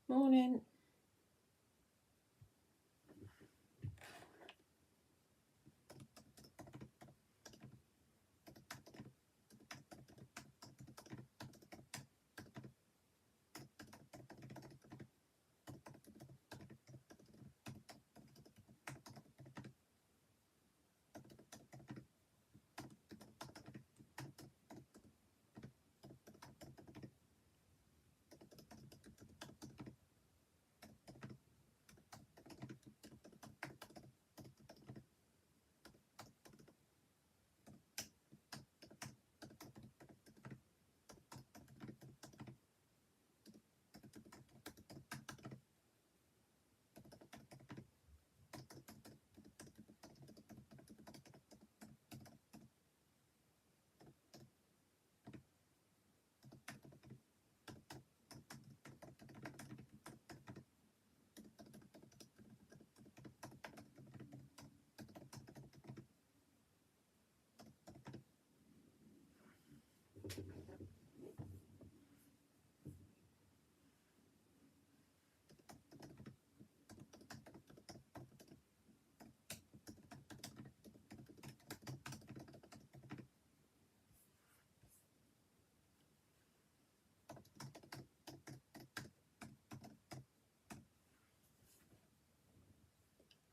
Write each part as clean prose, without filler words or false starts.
Morning.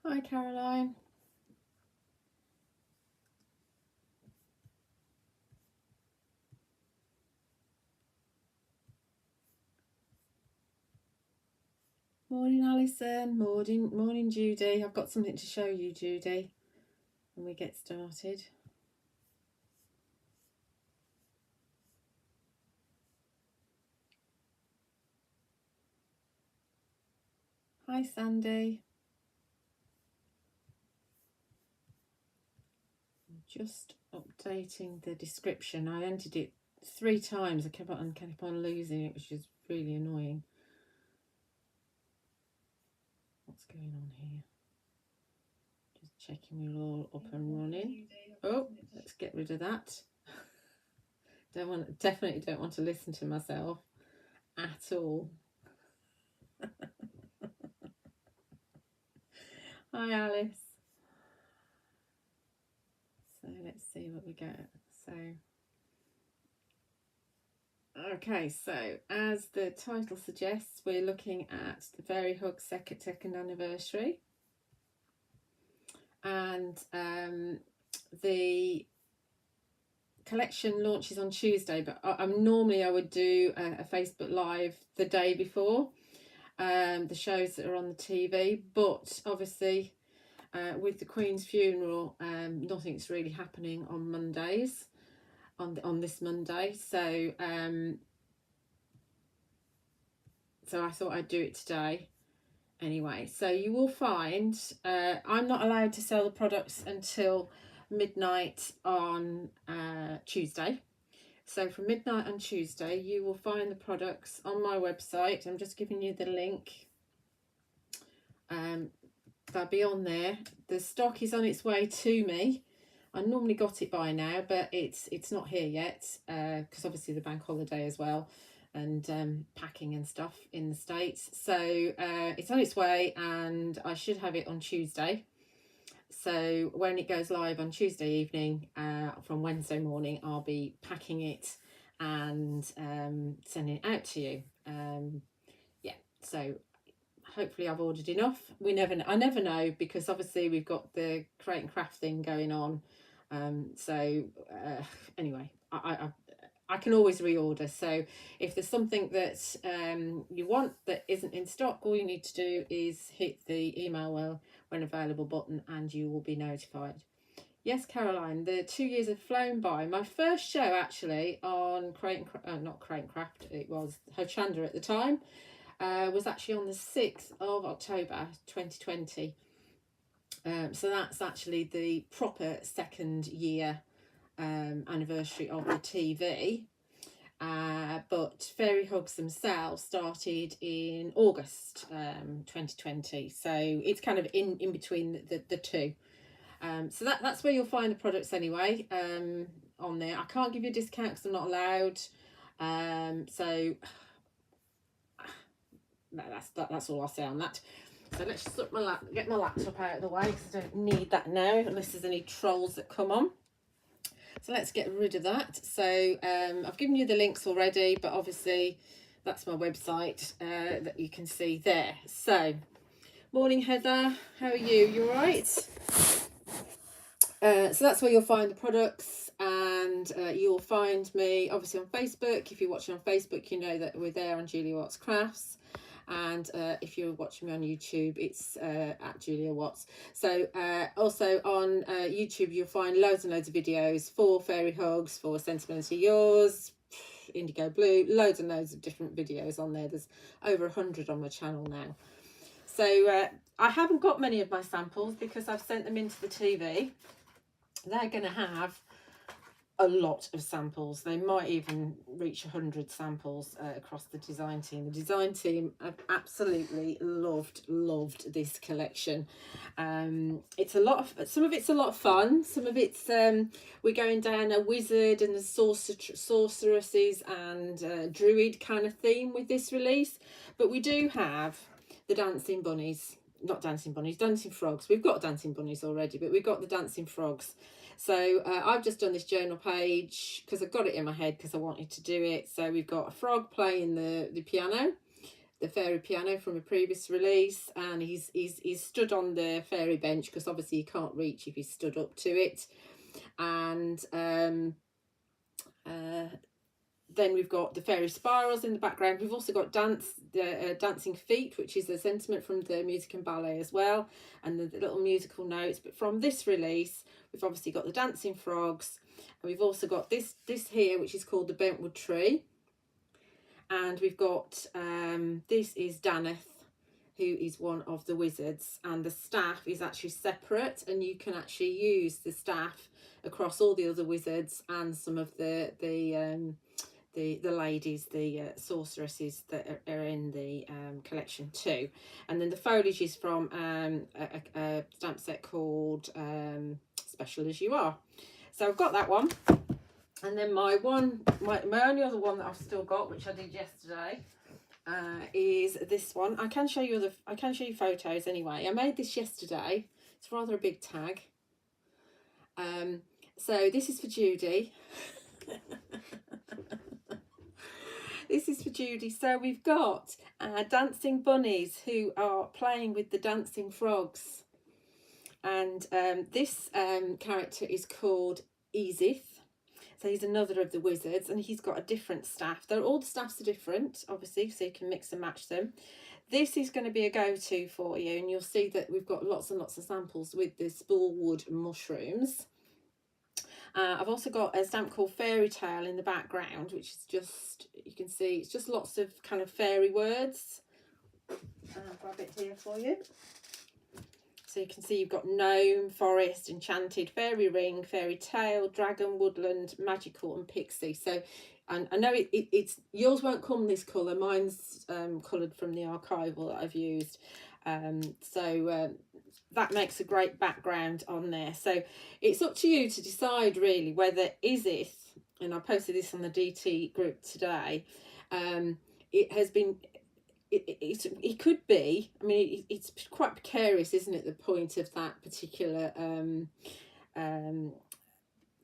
Hi, Caroline. Morning, Alison. Morning, Judy. I've got something to show you, Judy, when we get started. Hi, Sandy. I'm just updating the description. I entered it 3 times. I kept on losing it, which is really annoying. What's going on here? Just checking we're all up and running. Oh, let's get rid of that. Definitely don't want to listen to myself at all. Hi, Alice. So let's see what we get. Okay, so as the title suggests, we're looking at the Fairy Hug second anniversary, and the collection launches on Tuesday. But I would do a Facebook Live the day before the shows that are on the TV. But obviously, with the Queen's funeral, nothing's really happening on Mondays. On this Monday, so I thought I'd do it today anyway. So you will find I'm not allowed to sell the products until midnight on Tuesday. So from midnight on Tuesday you will find the products on my website. I'm just giving you the link. They'll be on there. The stock is on its way to me. I normally got it by now, but it's not here yet because obviously the bank holiday as well, and packing and stuff in the States. So it's on its way, and I should have it on Tuesday. So when it goes live on Tuesday evening, from Wednesday morning, I'll be packing it and sending it out to you. Yeah, so hopefully I've ordered enough. I never know, because obviously we've got the create and craft thing going on. Anyway, I can always reorder. So if there's something that you want that isn't in stock, all you need to do is hit the email when available button and you will be notified. Yes, Caroline, the 2 years have flown by. My first show actually on not Create and Craft, it was Hochanda at the time, was actually on the 6th of October 2020. So that's actually the proper second year anniversary of the TV. But Fairy Hugs themselves started in August 2020. So it's kind of in between the two. So that's where you'll find the products anyway, on there. I can't give you a discount because I'm not allowed. So that's all I'll say on that. So let's just get my laptop out of the way, because I don't need that now unless there's any trolls that come on. So let's get rid of that. So I've given you the links already, but obviously that's my website that you can see there. So morning, Heather, how are you? You all right? So that's where you'll find the products, and you'll find me obviously on Facebook. If you're watching on Facebook, you know that we're there on Julia Watts Crafts. And if you're watching me on YouTube, it's at Julia Watts. So also on YouTube, you'll find loads and loads of videos for Fairy Hugs, for Sentimentality Yours, Indigo Blue, loads and loads of different videos on there. There's over 100 on my channel now. So I haven't got many of my samples because I've sent them into the TV. They're going to have a lot of samples. They might even reach 100 samples across the design team. The design team have absolutely loved this collection. It's a lot of, some of it's a lot of fun, some of it's we're going down a wizard and the sorceresses and druid kind of theme with this release, but we do have the dancing bunnies, not dancing bunnies, dancing frogs. We've got dancing bunnies already, but we've got the dancing frogs. So I've just done this journal page because I've got it in my head because I wanted to do it. So we've got a frog playing the piano, the fairy piano from a previous release, and he's stood on the fairy bench because obviously you can't reach if he's stood up to it. And then we've got the fairy spirals in the background. We've also got dancing feet, which is a sentiment from the music and ballet as well, and the little musical notes. But from this release, we've obviously got the dancing frogs, and we've also got this here, which is called the Bentwood Tree. And we've got this is Daneth, who is one of the wizards, and the staff is actually separate, and you can actually use the staff across all the other wizards and some of the ladies, the sorceresses that are in the collection too. And then the foliage is from a stamp set called Special As You Are. So I've got that one, and then my only other one that I've still got, which I did yesterday, is this one. I can show you photos anyway. I made this yesterday. It's rather a big tag. So this is for Judy. This is for Judy. So we've got dancing bunnies who are playing with the dancing frogs. And this character is called Ezith. So he's another of the wizards, and he's got a different staff. All the staffs are different, obviously, so you can mix and match them. This is going to be a go-to for you, and you'll see that we've got lots and lots of samples with the spoolwood mushrooms. I've also got a stamp called Fairy Tale in the background, which is just, you can see, it's just lots of kind of fairy words. I'll grab it here for you. So you can see you've got gnome, forest, enchanted, fairy ring, fairy tale, dragon, woodland, magical, and pixie. So, and I know it's yours won't come this colour. Mine's coloured from the archival that I've used. That makes a great background on there. So it's up to you to decide really whether Ezith, and I posted this on the DT group today, it could be, I mean, it's quite precarious, isn't it, the point of that particular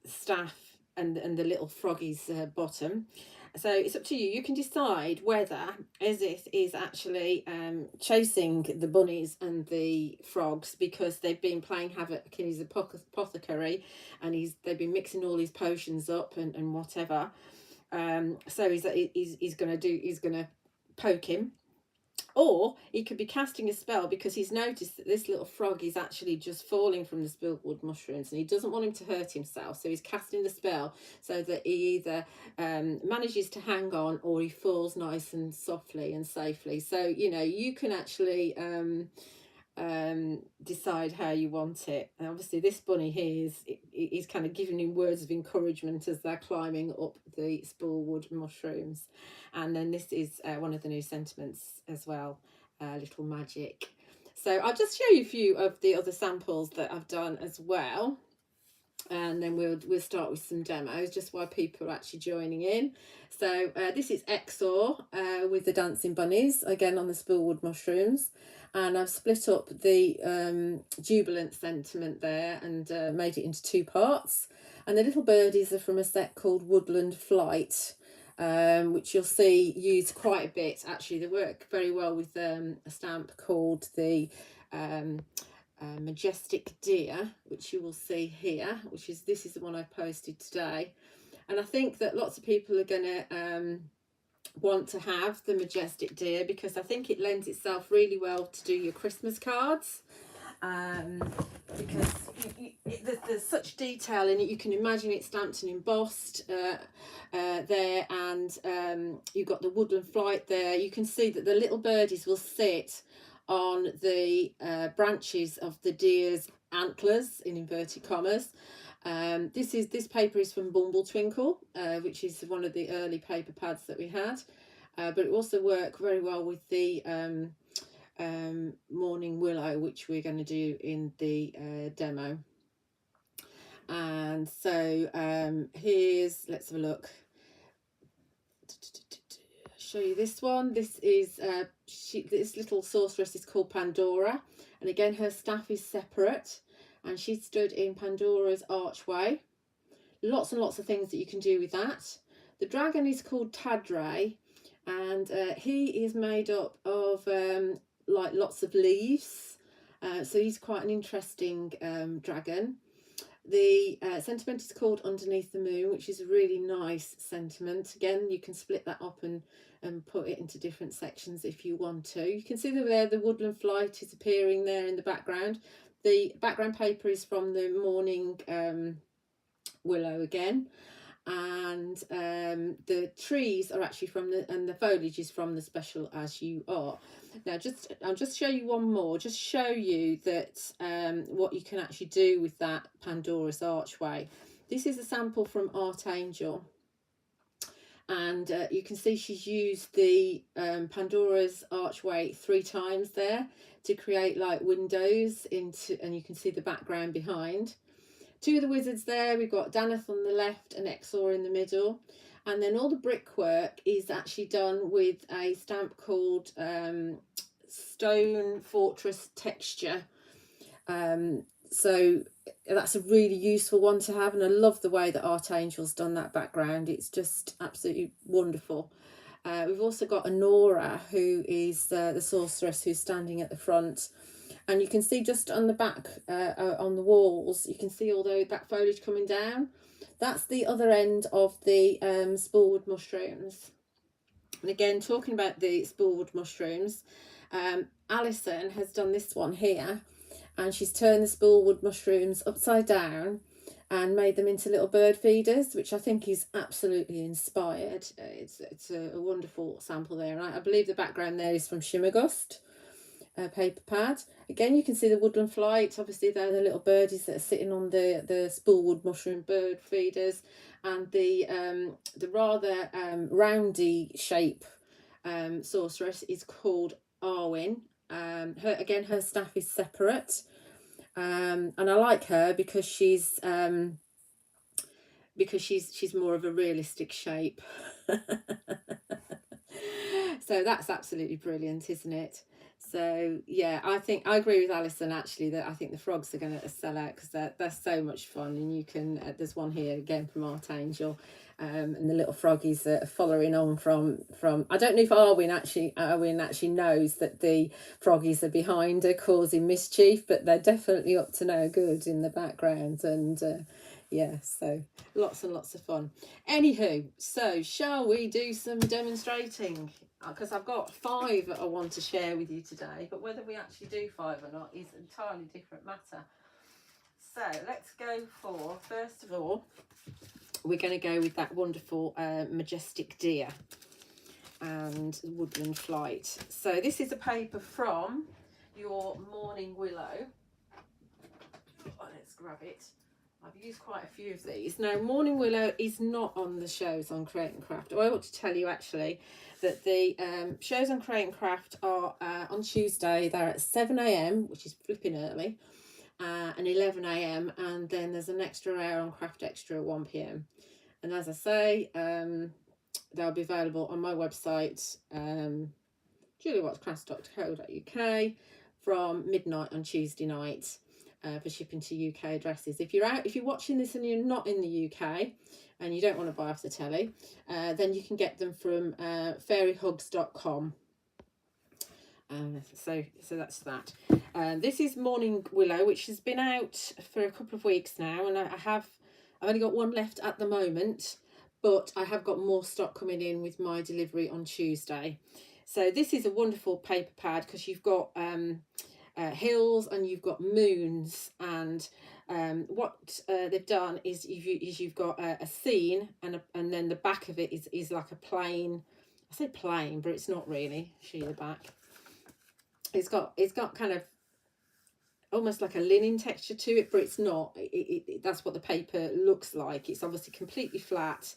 staff and the little froggy's bottom. So it's up to you. You can decide whether Ezith is actually chasing the bunnies and the frogs because they've been playing havoc, and he's an apothecary, and they've been mixing all these potions up and whatever. So he's gonna poke him. Or he could be casting a spell because he's noticed that this little frog is actually just falling from the spoolwood mushrooms, and he doesn't want him to hurt himself. So he's casting the spell so that he either manages to hang on, or he falls nice and softly and safely. So, you know, you can actually decide how you want it. And obviously this bunny here is kind of giving him words of encouragement as they're climbing up the spoolwood mushrooms. And then this is one of the new sentiments as well, Little Magic. So I'll just show you a few of the other samples that I've done as well. and then we'll start with some demos just while people are actually joining in. So this is Exor with the dancing bunnies, again on the Spillwood mushrooms, and I've split up the jubilant sentiment there and made it into 2 parts. And the little birdies are from a set called Woodland Flight, which you'll see used quite a bit. Actually, they work very well with a stamp called the Majestic Deer, which you will see here, this is the one I posted today. And I think that lots of people are going to want to have the Majestic Deer because I think it lends itself really well to do your Christmas cards, because there's such detail in it. You can imagine it stamped and embossed there, and you've got the Woodland Flight there. You can see that the little birdies will sit on the branches of the deer's antlers, in inverted commas. This paper is from Bumble Twinkle, which is one of the early paper pads that we had, but it also worked very well with the Morning Willow, which we're going to do in the demo. And so let's have a look. Show you this one. This is this little sorceress is called Pandora, and again her staff is separate, and she stood in Pandora's archway. Lots and lots of things that you can do with that. The dragon is called Tadray, and he is made up of like lots of leaves, so he's quite an interesting dragon. The sentiment is called Underneath the Moon, which is a really nice sentiment. Again, you can split that up and put it into different sections if you want to. You can see that there the Woodland Flight is appearing there in the background. The background paper is from the Morning Willow again, and the trees are actually from the foliage is from the Special As You Are. Now I'll just show you one more, just show you that what you can actually do with that Pandora's Archway. This is a sample from Art Angel, and you can see she's used the Pandora's Archway 3 times there to create like windows into, and you can see the background behind. 2 of the wizards there, we've got Daneth on the left and Exor in the middle. And then all the brickwork is actually done with a stamp called Stone Fortress Texture. So that's a really useful one to have, and I love the way that Art Angel's done that background. It's just absolutely wonderful. We've also got Honora, who is the sorceress who's standing at the front. And you can see just on the back, on the walls, you can see all that foliage coming down. That's the other end of the Spillwood mushrooms. And again, talking about the Spillwood mushrooms, Alison has done this one here, and she's turned the Spillwood mushrooms upside down and made them into little bird feeders, which I think is absolutely inspired. It's a wonderful sample there. And I believe the background there is from Shimmergust paper pad. Again, you can see the Woodland Flight. Obviously, they're the little birdies that are sitting on the Spillwood mushroom bird feeders, and the rather roundy shape sorceress is called Arwen. Her staff is separate, and I like her because she's more of a realistic shape. So that's absolutely brilliant, isn't it? So yeah, I agree with Alison actually, that I think the frogs are going to sell out because they're so much fun. And you can there's one here again from Art Angel, and the little froggies are following on from I don't know if Arwen actually knows that the froggies are behind her causing mischief, but they're definitely up to no good in the background. And yeah, so lots and lots of fun. Anywho, so shall we do some demonstrating? Because I've got 5 that I want to share with you today, but whether we actually do 5 or not is an entirely different matter. So let's go for, first of all, we're going to go with that wonderful Majestic Deer and Woodland Flight. So this is a paper from your Morning Willow. Let's grab it. I've used quite a few of these. Now, Morning Willow is not on the shows on Create and Craft. I want to tell you actually that the shows on Create and Craft are on Tuesday. They're at 7 AM, which is flipping early. and 11 a.m, and then there's an extra hour on Craft Extra at 1 p.m. And as I say, they'll be available on my website, juliawattscrafts.co.uk, from midnight on Tuesday night, for shipping to UK addresses. If you're watching this and you're not in the UK and you don't want to buy off the telly, then you can get them from fairyhugs.com. So that's that. This is Morning Willow, which has been out for a couple of weeks now, and I've only got one left at the moment, but I have got more stock coming in with my delivery on Tuesday. So this is a wonderful paper pad because you've got hills and you've got moons, and what they've done is you've got a scene, and then the back of it is like a plain. I say plain, but it's not really. Show you the back. It's got kind of almost like a linen texture to it, but it's not. That's what the paper looks like. It's obviously completely flat,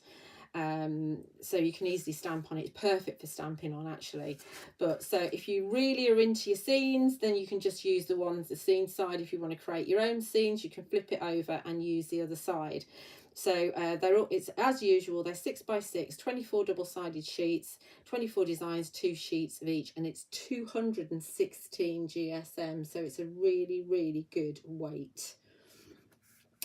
so you can easily stamp on it. It's perfect for stamping on, actually. But so if you really are into your scenes, then you can just use the scene side. If you want to create your own scenes, you can flip it over and use the other side. So it's as usual, they're 6x6, 24 double-sided sheets, 24 designs, 2 sheets of each, and it's 216 GSM, so it's a really, really good weight.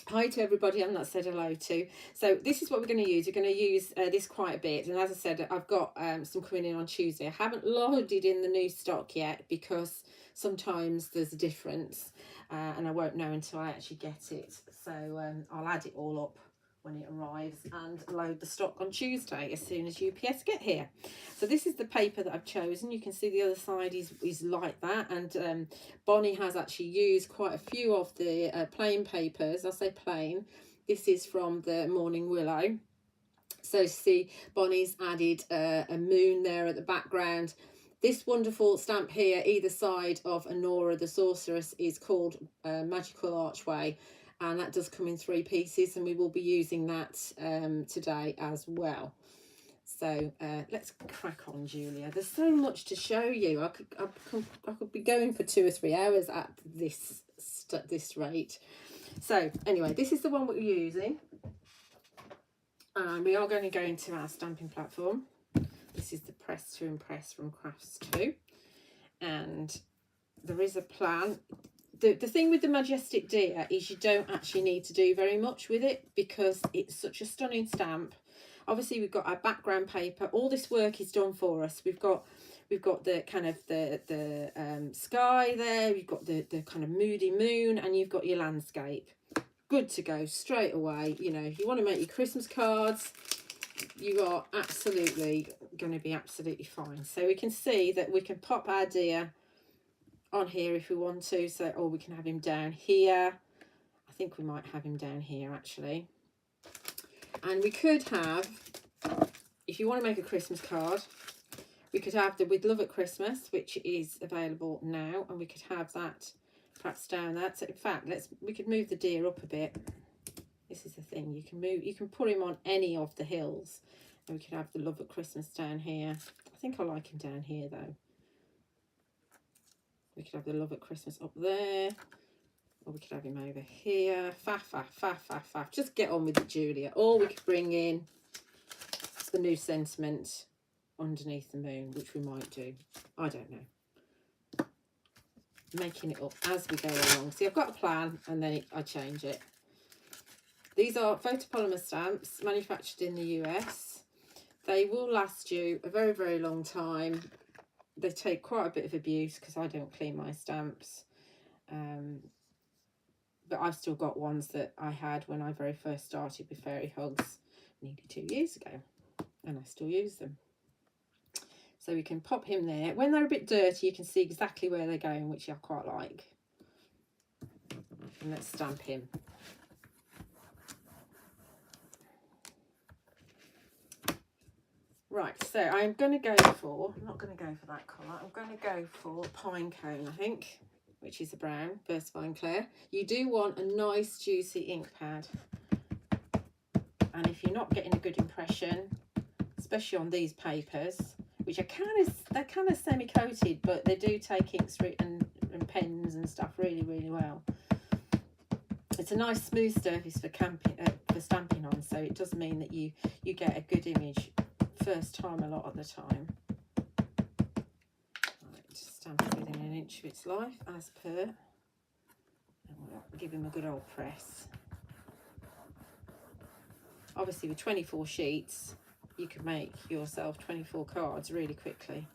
Hi to everybody I'm not said hello to. So this is what we're going to use. We're going to use this quite a bit, and as I said, I've got some coming in on Tuesday. I haven't loaded in the new stock yet because sometimes there's a difference, and I won't know until I actually get it. So I'll add it all up when it arrives and load the stock on Tuesday as soon as UPS get here. So this is the paper that I've chosen. You can see the other side is like that, and Bonnie has actually used quite a few of the plain papers. I say plain. This is from the Morning Willow. So see, Bonnie's added a moon there at the background. This wonderful stamp here, either side of Anora the Sorceress, is called Magical Archway. And that does come in 3 pieces, and we will be using that today as well. So let's crack on, Julia. There's so much to show you. I could be going for 2 or 3 hours at this rate. So anyway, this is the one we're using, and we are going to go into our stamping platform. This is the Press to Impress from Crafts 2, and there is a plan. The thing with the Majestic Deer is you don't actually need to do very much with it because it's such a stunning stamp. Obviously, we've got our background paper. All this work is done for us. We've got the kind of the sky there. You've got the kind of moody moon, and you've got your landscape. Good to go straight away. You know, if you want to make your Christmas cards, you are absolutely going to be absolutely fine. So we can see that we can pop our deer on here if we want to, so, or we can have him down here. I think we might have him down here actually. And we could have, if you want to make a Christmas card, we could have the With Love at Christmas, which is available now, and we could have that perhaps down there. So in fact, we could move the deer up a bit. This is the thing, you can put him on any of the hills, and we could have the Love at Christmas down here. I think I like him down here though. We could have the Love at Christmas up there, or we could have him over here. Faff, faff, faff, faff, faff. Just get on with it, Julia. Or we could bring in the New Sentiment underneath the moon, which we might do. I don't know. Making it up as we go along. See, I've got a plan, and then I change it. These are photopolymer stamps manufactured in the US. They will last you a very, very long time. They take quite a bit of abuse because I don't clean my stamps, but I've still got ones that I had when I very first started with Fairy Hugs nearly 2 years ago, and I still use them. So we can pop him there. When they're a bit dirty, you can see exactly where they're going, which I quite like. And let's stamp him. Right, so I'm going to go for, I'm not going to go for that colour, I'm going to go for Pine Cone, I think, which is a brown, VersaFine Clair. You do want a nice juicy ink pad. And if you're not getting a good impression, especially on these papers, which are they're kind of semi-coated, but they do take inks and pens and stuff really, really well. It's a nice smooth surface for for stamping on, so it does mean that you get a good image first time a lot of the time. Right, stamp it within an inch of its life as per, and we'll give him a good old press. Obviously with 24 sheets you can make yourself 24 cards really quickly.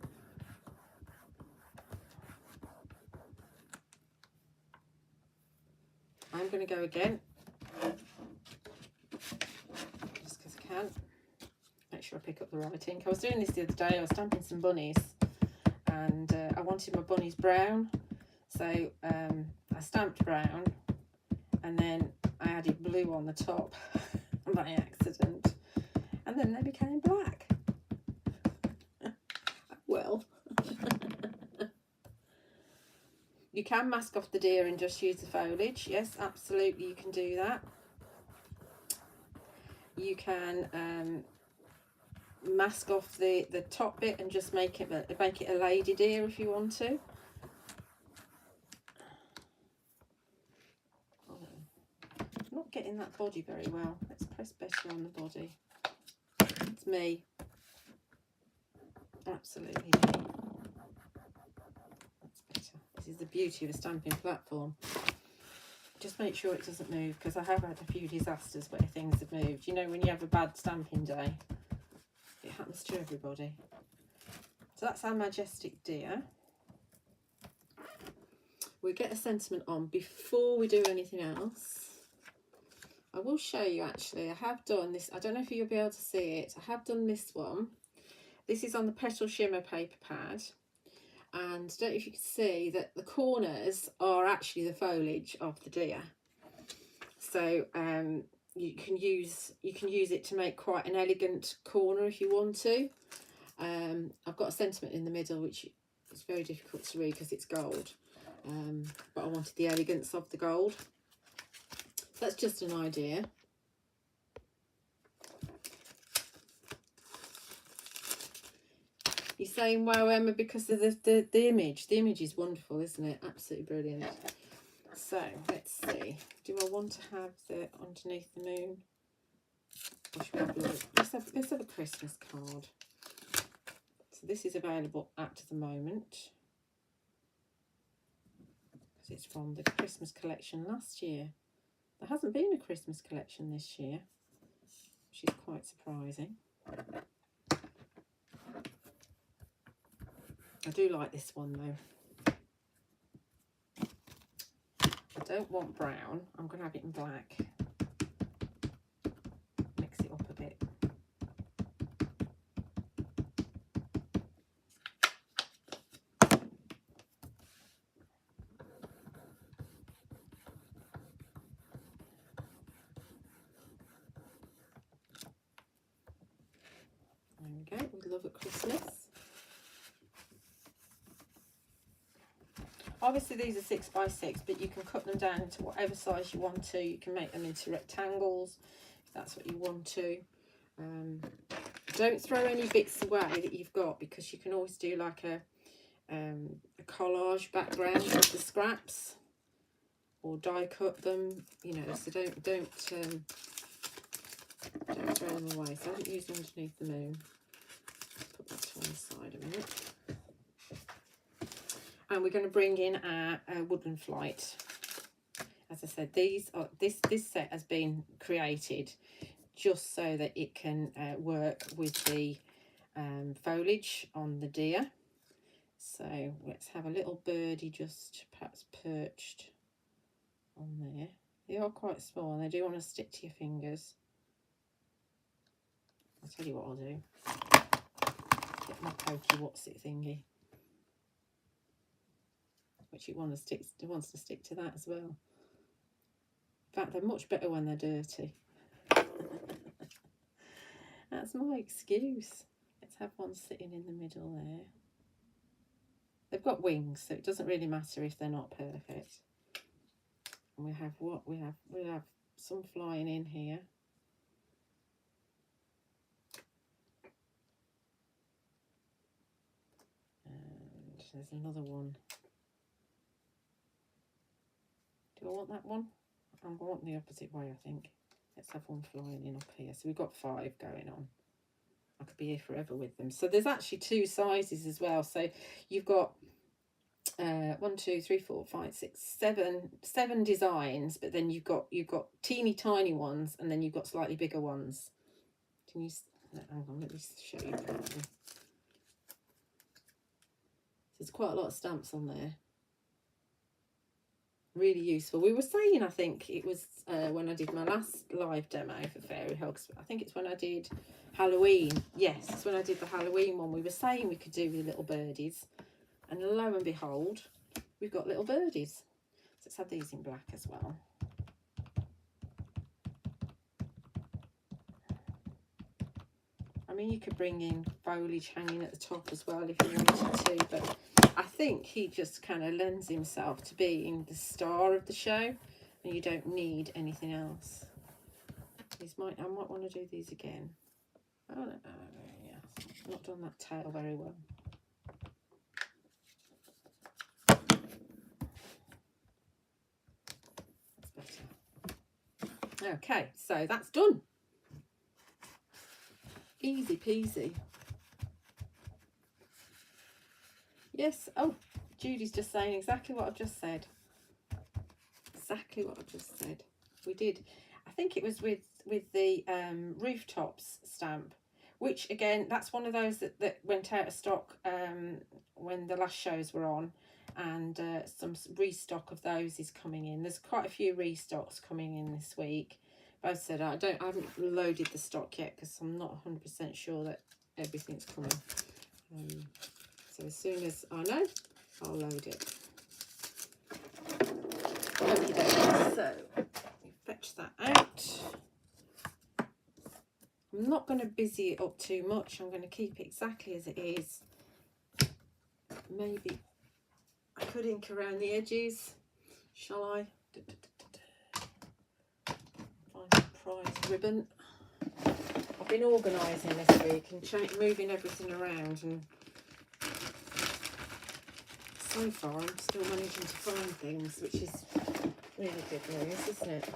I'm going to go again, just because I can. Make sure I pick up the right ink. I was doing this the other day. I was stamping some bunnies, and I wanted my bunnies brown, so I stamped brown, and then I added blue on the top by accident, and then they became black. Well, you can mask off the deer and just use the foliage. Yes, absolutely, you can do that. You can mask off the top bit and just make it a lady deer if you want to. I'm not getting that body very well. Let's press better on the body. It's me. Absolutely me. That's better. This is the beauty of a stamping platform. Just make sure it doesn't move, because I have had a few disasters where things have moved. You know, when you have a bad stamping day, it happens to everybody. So that's our majestic deer. We'll get a sentiment on before we do anything else. I will show you, actually. I have done this. I don't know if you'll be able to see it. I have done this one. This is on the Petal Shimmer paper pad. And I don't know if you can see that the corners are actually the foliage of the deer. So you can use it to make quite an elegant corner if you want to. I've got a sentiment in the middle, which is very difficult to read because it's gold. But I wanted the elegance of the gold. That's just an idea. You're saying, wow, Emma, because of the image. The image is wonderful, isn't it? Absolutely brilliant. So, let's see. Do I want to have the underneath the moon? Or should we have a look? Let's have a Christmas card. So this is available at the moment, because it's from the Christmas collection last year. There hasn't been a Christmas collection this year, which is quite surprising. I do like this one though. I don't want brown. I'm going to have it in black. Mix it up a bit. There we go. We love at Christmas. Obviously these are 6 by 6, but you can cut them down to whatever size you want to. You can make them into rectangles if that's what you want to. Don't throw any bits away that you've got, because you can always do like a collage background with the scraps, or die cut them, you know. So don't throw them away. So I haven't used underneath the moon. Put that to one side a minute. And we're going to bring in our Woodland Flight. As I said, these are this set has been created just so that it can work with the foliage on the deer. So let's have a little birdie just perhaps perched on there. They are quite small and they do want to stick to your fingers. I'll tell you what I'll do. Get my pokey what's it thingy, which it wants to stick to that as well. In fact, they're much better when they're dirty. That's my excuse. Let's have one sitting in the middle there. They've got wings, so it doesn't really matter if they're not perfect. And we have what we have. We'll have some flying in here. And there's another one. Do I want that one? I'm going the opposite way, I think. Let's have one flying in up here. So we've got 5 going on. I could be here forever with them. So there's actually 2 sizes as well. So you've got 1, 2, 3, 4, 5, 6, 7 designs, but then you've got teeny tiny ones, and then you've got slightly bigger ones. Can you? Hang on, let me show you. There's quite a lot of stamps on there. Really useful. We were saying, I think it was when I did my last live demo for Fairy Hugs, I think it's when I did Halloween. Yes, it's when I did the Halloween one. We were saying we could do with little birdies, and lo and behold, we've got little birdies. So let's have these in black as well. I mean, you could bring in foliage hanging at the top as well if you wanted to, but I think he just kind of lends himself to being the star of the show, and you don't need anything else. I might want to do these again. Oh, no, yeah, not done that tail very well. That's better. Okay, so that's done. Easy peasy. Yes. Oh, Judy's just saying exactly what I've just said. Exactly what I've just said. We did. I think it was with the rooftops stamp, which again, that's one of those that went out of stock when the last shows were on, and some restock of those is coming in. There's quite a few restocks coming in this week. But I said I haven't loaded the stock yet because I'm not 100% sure that everything's coming. So as soon as I know, I'll load it. Okay, so fetch that out. I'm not going to busy it up too much. I'm going to keep it exactly as it is. Maybe I could ink around the edges. Shall I? Find some prize ribbon. I've been organising this week and moving everything around, and so far I'm still managing to find things, which is really good news, isn't it?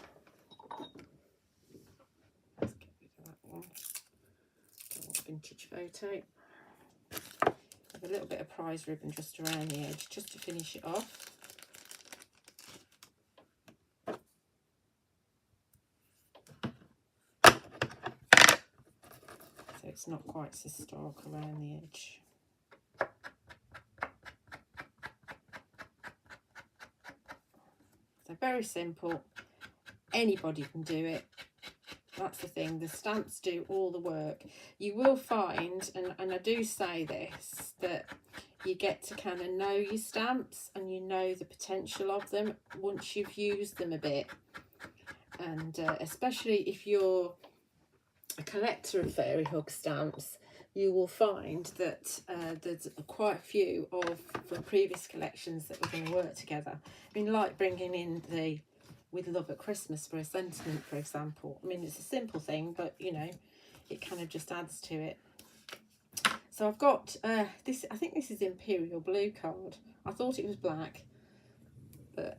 Let's get rid of that one. Don't want vintage photo. Have a little bit of prize ribbon just around the edge, just to finish it off. So it's not quite so stark around the edge. So very simple, anybody can do it. That's the thing, the stamps do all the work. You will find, and I do say this, that you get to kind of know your stamps and you know the potential of them once you've used them a bit. And especially if you're a collector of Fairy Hug stamps, you will find that there's quite a few from previous collections that were going to work together. I mean, like bringing in the With Love at Christmas for a sentiment, for example. I mean, it's a simple thing, but, you know, it kind of just adds to it. So I've got this, I think this is Imperial Blue card. I thought it was black, but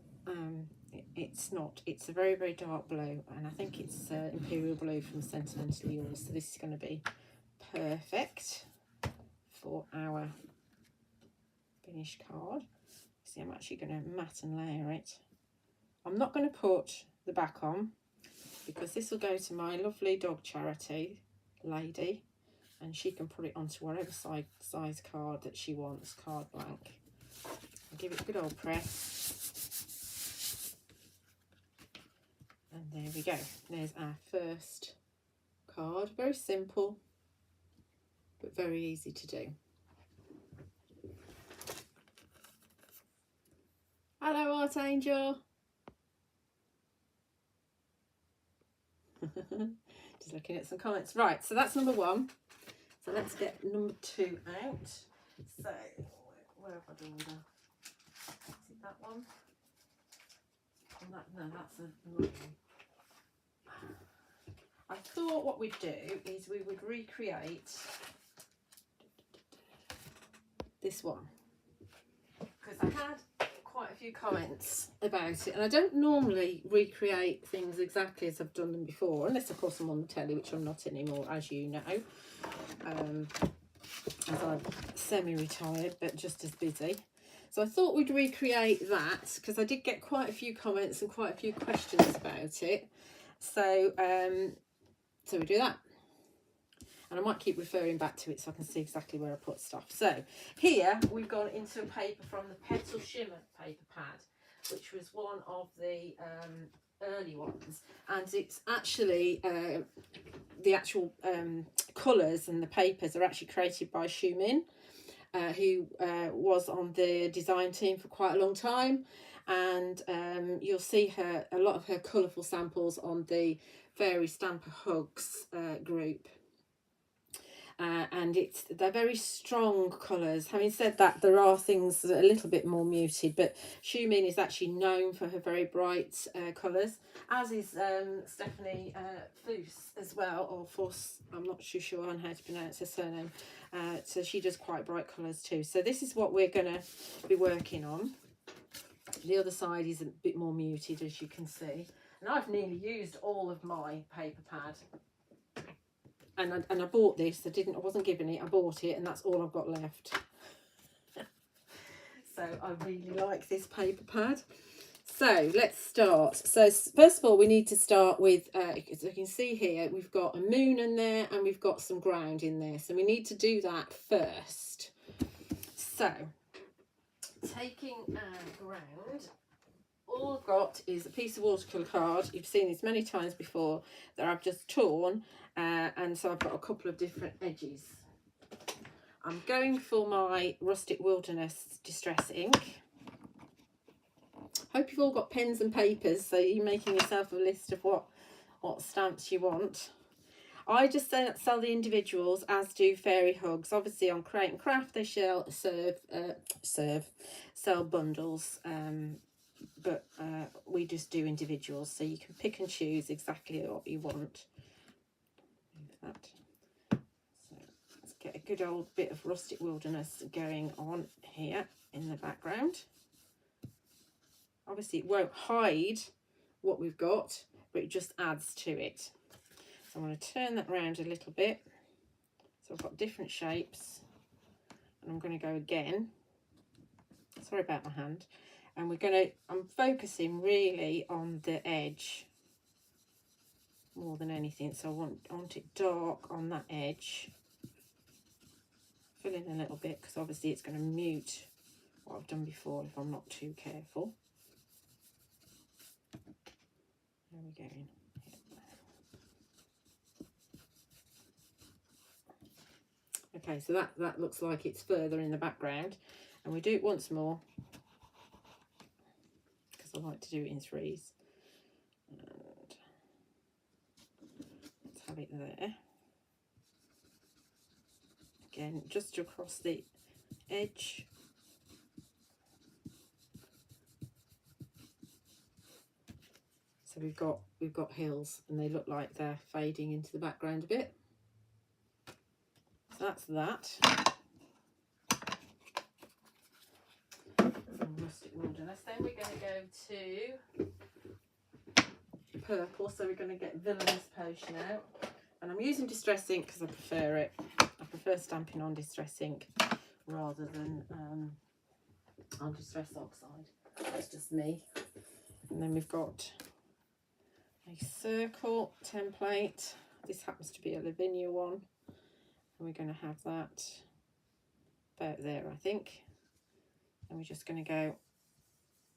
it's not. It's a very, very dark blue, and I think it's Imperial Blue from Sentimentally Yours. So this is going to be perfect for our finished card. See, I'm actually going to matte and layer it. I'm not going to put the back on because this will go to my lovely dog charity lady, and she can put it onto whatever size card that she wants, card blank. I'll give it a good old press. And there we go. There's our first card. Very simple, but very easy to do. Hello, Art Angel. Just looking at some comments. Right, so that's number 1. So let's get number 2 out. So, where have I done that? Is it that one? No, that's another one. I thought what we'd do is we would recreate this one, because I had quite a a few comments about it, and I don't normally recreate things exactly as I've done them before, unless of course I'm on the telly, which I'm not anymore, as you know, as I'm semi-retired but just as busy. So I thought we'd recreate that because I did get quite a few comments and quite a few questions about it. So so we do that. And I might keep referring back to it so I can see exactly where I put stuff. So here we've gone into a paper from the Petal Shimmer paper pad, which was one of the early ones. And it's actually, the actual colours and the papers are actually created by Xu Min, who was on the design team for quite a long time. And you'll see a lot of her colourful samples on the Fairy Stamper Hugs group. And they're very strong colours. Having said that, there are things that are a little bit more muted, but Xu Min is actually known for her very bright colours, as is Stephanie Foos as well, or Foss, I'm not too sure on how to pronounce her surname. So she does quite bright colours too. So this is what we're going to be working on. The other side is a bit more muted, as you can see. And I've nearly used all of my paper pad. And I bought this. I wasn't given it. I bought it, and that's all I've got left. So I really like this paper pad. So let's start. So first of all, we need to start with, as you can see here, we've got a moon in there and we've got some ground in there. So we need to do that first. So taking our ground, all I've got is a piece of watercolour card. You've seen this many times before that I've just torn, and so I've got a couple of different edges. I'm going for my Rustic Wilderness Distress ink. Hope you've all got pens and papers, so you're making yourself a list of what stamps you want. I just sell the individuals, as do Fairy Hugs. Obviously on Create and Craft they sell bundles, but we just do individuals, so you can pick and choose exactly what you want. Move that. So let's get a good old bit of Rustic Wilderness going on here in the background. Obviously it won't hide what we've got, but it just adds to it. So I'm going to turn that around a little bit. So I've got different shapes, and I'm going to go again. Sorry about my hand. And I'm focusing really on the edge more than anything. So I want it dark on that edge. Fill in a little bit, because obviously it's going to mute what I've done before if I'm not too careful. There we go. Okay, so that looks like it's further in the background, and we do it once more because I like to do it in threes. And let's have it there. Again, just across the edge. So we've got hills, and they look like they're fading into the background a bit. So that's that. Rustic Wilderness. Then we're going to go to purple, so we're going to get Villainous Potion out. And I'm using Distress ink because I prefer it. I prefer stamping on Distress ink rather than on Distress Oxide. That's just me. And then we've got a circle template. This happens to be a Lavinia one. And we're going to have that about there, I think. And we're just going to go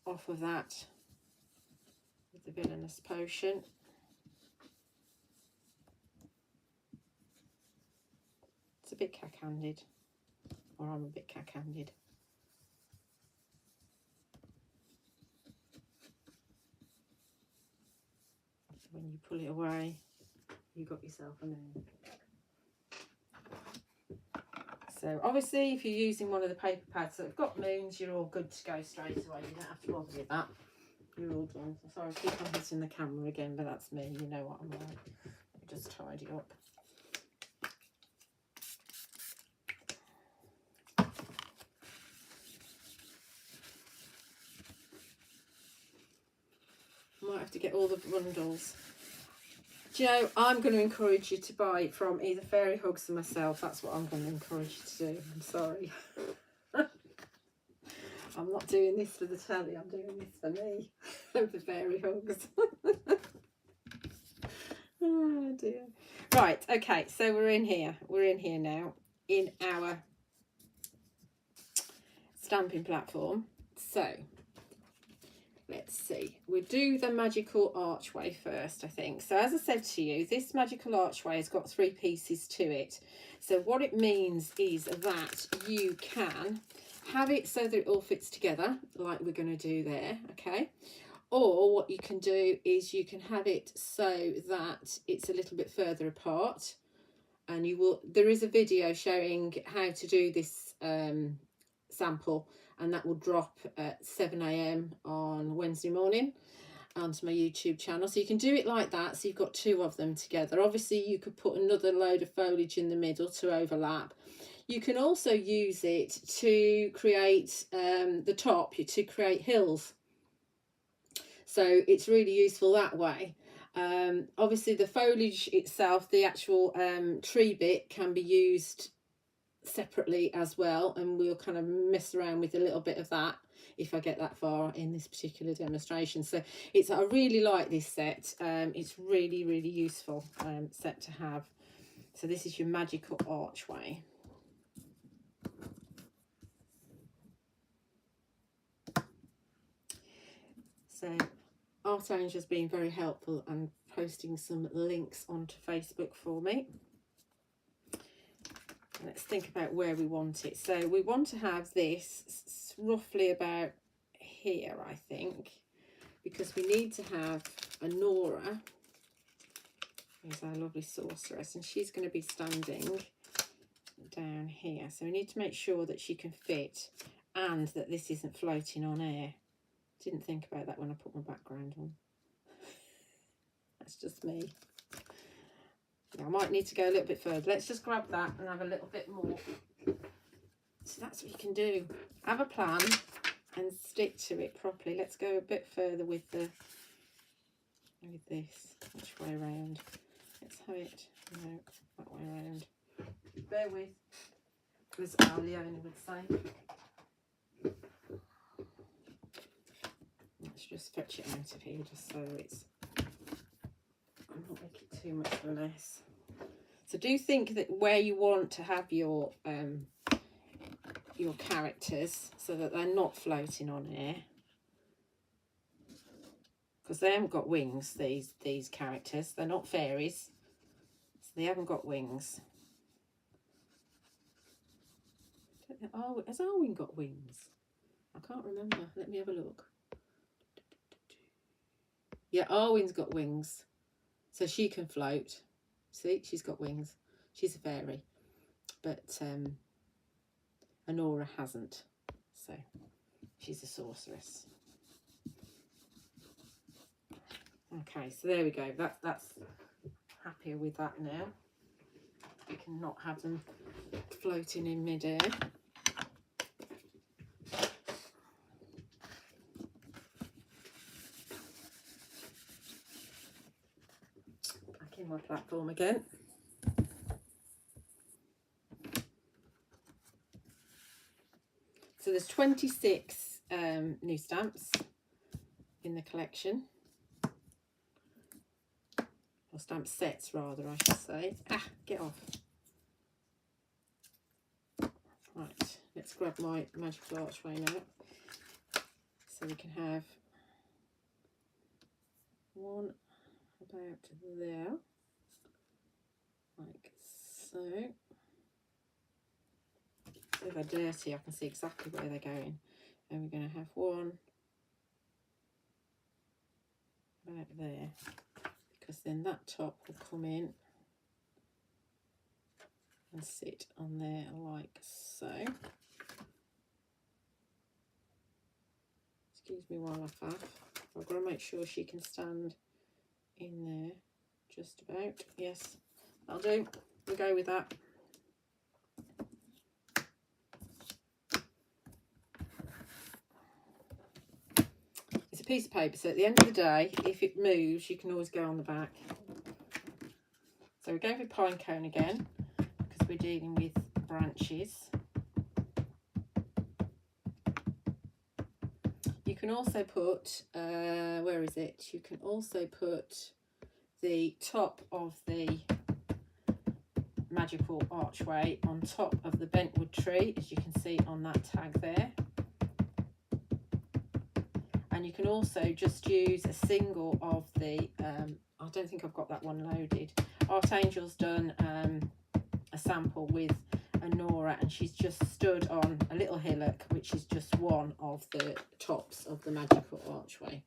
off of that with the Villainous Potion. It's a bit cack-handed, or I'm a bit cack-handed. So when you pull it away, you got yourself a moon. So obviously if you're using one of the paper pads that have got moons, you're all good to go straight away. You don't have to bother with that. You're all done. Sorry, I keep on hitting the camera again, but that's me. You know what I'm like. Just tidy up. have to get all the bundles. Do you know, I'm going to encourage you to buy from either Fairy Hugs or myself. That's what I'm going to encourage you to do. I'm sorry. I'm not doing this for the telly, I'm doing this for me. And for Fairy Hugs. Oh dear. Right, okay, so we're in here. We're in here now in our stamping platform. So let's see, we'll do the magical archway first, I think. So as I said to you, this magical archway has got 3 pieces to it. So what it means is that you can have it so that it all fits together, like we're going to do there, okay? Or what you can do is you can have it so that it's a little bit further apart. And you will, there is a video showing how to do this sample, and that will drop at 7 AM on Wednesday morning onto my YouTube channel. So you can do it like that, so you've got 2 of them together. Obviously you could put another load of foliage in the middle to overlap. You can also use it to create the top, to create hills. So it's really useful that way. Obviously the foliage itself, the actual tree bit, can be used separately as well, and we'll kind of mess around with a little bit of that if I get that far in this particular demonstration. So it's, I really like this set. It's really, really useful set to have. So this is your magical archway. So Art Angel's been very helpful and posting some links onto Facebook for me. Let's think about where we want it. So we want to have this roughly about here, I think, because we need to have a Nora, who's our lovely sorceress, and she's going to be standing down here. So we need to make sure that she can fit and that this isn't floating on air. Didn't think about that when I put my background on. That's just me. Yeah, I might need to go a little bit further. Let's just grab that and have a little bit more. So that's what you can do. Have a plan and stick to it properly. Let's go a bit further with the this. Which way around? Let's have it, no, that way around. Bear with, as Aliona would say. Let's just fetch it out of here just so it's, I'm not making too much of a mess. So do think that where you want to have your characters so that they're not floating on air, because they haven't got wings, these characters. They're not fairies, so they haven't got wings. Oh, has Arwen got wings? I can't remember. Let me have a look. Yeah, Arwen's got wings, so she can float. See, she's got wings. She's a fairy, but Anora hasn't, so she's a sorceress. Okay, so there we go. That's happier with that now. We can not have them floating in midair. Back in my platform again. So there's 26 new stamps in the collection. Or stamp sets rather, I should say. Ah, get off. Right, let's grab my magical archway now. So we can have one about there, like so. If they're dirty, I can see exactly where they're going. And we're going to have one about there, because then that top will come in and sit on there like so. Excuse me while I faff. I've got to make sure she can stand in there just about. Yes, I'll do. We'll go with that. piece of paper, so at the end of the day, if it moves, you can always go on the back. So we're going with pine cone again, because we're dealing with branches. You can also put, where is it? You can also put the top of the magical archway on top of the bentwood tree, as you can see on that tag there. And you can also just use a single of the, I don't think I've got that one loaded. Archangel's done a sample with a Nora, and she's just stood on a little hillock, which is just one of the tops of the magical archway.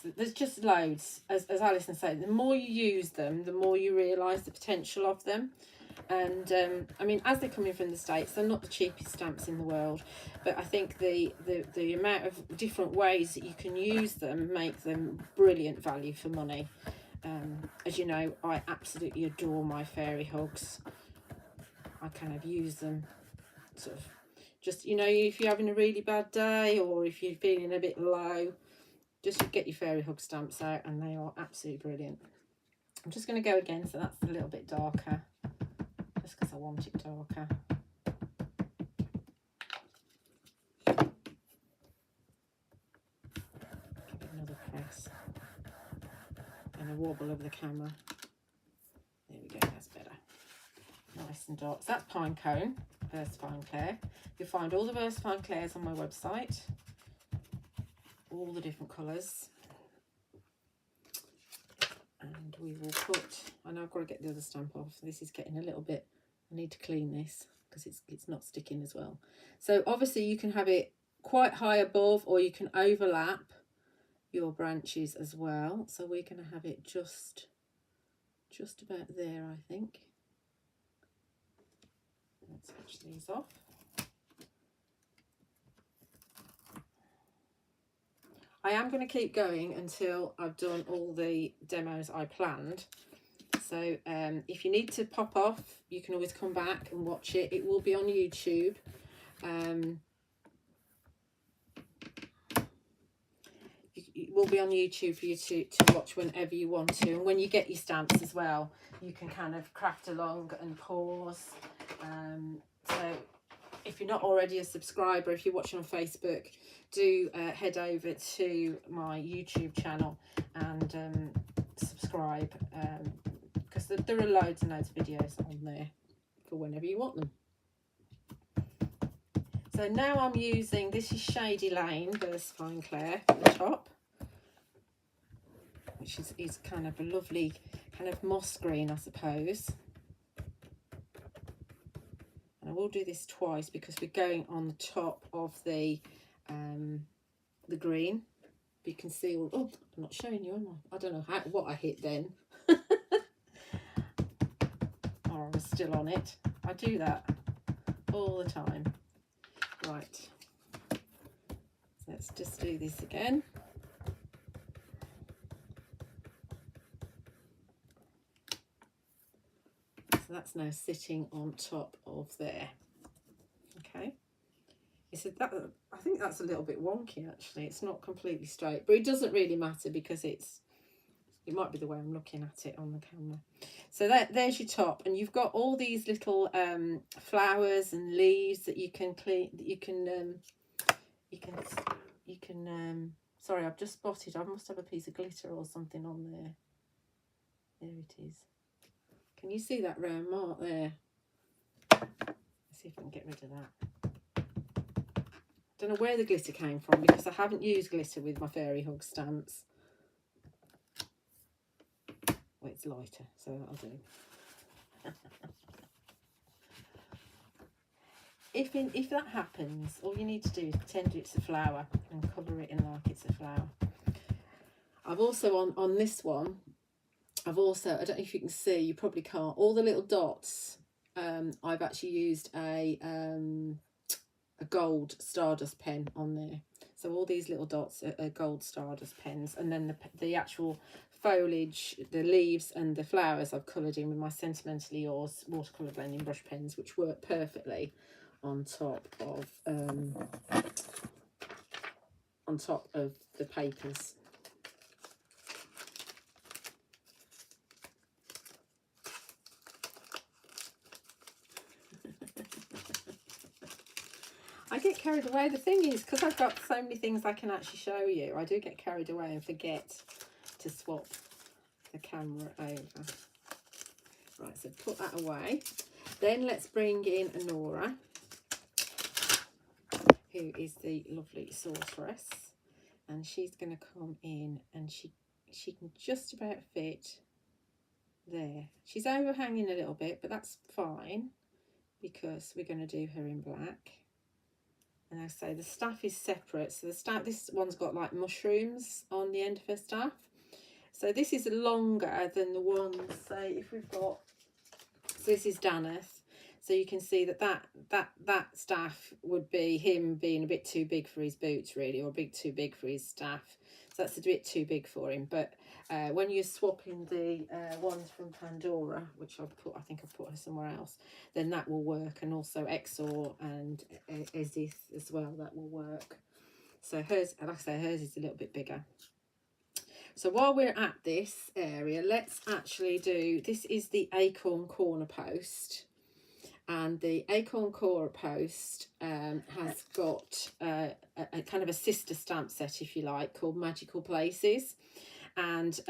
So there's just loads, as Alison said, the more you use them, the more you realise the potential of them. And I mean, as they're coming from the States, they're not the cheapest stamps in the world, but I think the amount of different ways that you can use them make them brilliant value for money. As you know, I absolutely adore my fairy hugs. I kind of use them sort of just, you know, if you're having a really bad day or if you're feeling a bit low, just get your fairy hug stamps out and they are absolutely brilliant. I'm just going to go again, so that's a little bit darker, just because I want it darker. Give it another press and a wobble of the camera. There we go, that's better. Nice and dark. So that's pine cone, VersaFine Clair. You'll find all the VersaFine Clairs on my website, all the different colours. And we will put, I know I've got to get the other stamp off. This is getting a little bit, I need to clean this because it's not sticking as well. So obviously you can have it quite high above, or you can overlap your branches as well. So we're going to have it just about there, I think. Let's switch these off. I am going to keep going until I've done all the demos I planned. So if you need to pop off, you can always come back and watch it. It will be on YouTube. It will be on YouTube for you to watch whenever you want to. And when you get your stamps as well, you can kind of craft along and pause. So if you're not already a subscriber, if you're watching on Facebook, do head over to my YouTube channel and subscribe, because there are loads and loads of videos on there for whenever you want them. So now I'm using, this is Shady Lane VersaFine Clair at the top, which is kind of a lovely kind of moss green, I suppose. And I will do this twice because we're going on the top of the green. You can see all, oh, I'm not showing you, am I? I don't know what I hit then. Oh, I was still on it. I do that all the time. Right. So let's just do this again. So that's now sitting on top of there. Okay. That, I think that's a little bit wonky actually. It's not completely straight, but it doesn't really matter because it might be the way I'm looking at it on the camera. So there's your top, and you've got all these little flowers and leaves that you can clean. You can. Sorry, I've just spotted. I must have a piece of glitter or something on there. There it is. Can you see that round mark there? Let's see if I can get rid of that. Don't know where the glitter came from because I haven't used glitter with my fairy hug stamps. Well, it's lighter, so that'll do. If that happens, all you need to do is pretend it's a flower and cover it in like it's a flower. I've also on this one, I've also, I don't know if you can see, you probably can't, all the little dots, I've actually used a gold Stardust pen on there. So all these little dots are gold Stardust pens, and then the actual foliage, the leaves and the flowers I've coloured in with my Sentimentally Yours watercolour blending brush pens, which work perfectly on top of on top of the papers. I get carried away. The thing is, because I've got so many things I can actually show you, I do get carried away and forget to swap the camera over. Right, so put that away. Then let's bring in Anora, who is the lovely sorceress. And she's going to come in, and she can just about fit there. She's overhanging a little bit, but that's fine because we're going to do her in black. And I say the staff is separate. So the staff, this one's got like mushrooms on the end of her staff. So this is longer than the one, say, if we've got, so this is Daneth. So you can see that staff would be him being a bit too big for his boots, really, or a bit too big for his staff. So that's a bit too big for him. But when you're swapping the ones from Pandora, which I think I've put her somewhere else, then that will work. And also Exor and Ezith as well, that will work. So hers, like I say, hers is a little bit bigger. So while we're at this area, let's actually do, this is the Acorn Corner post. And the Acorn Corner post has got a kind of a sister stamp set, if you like, called Magical Places. And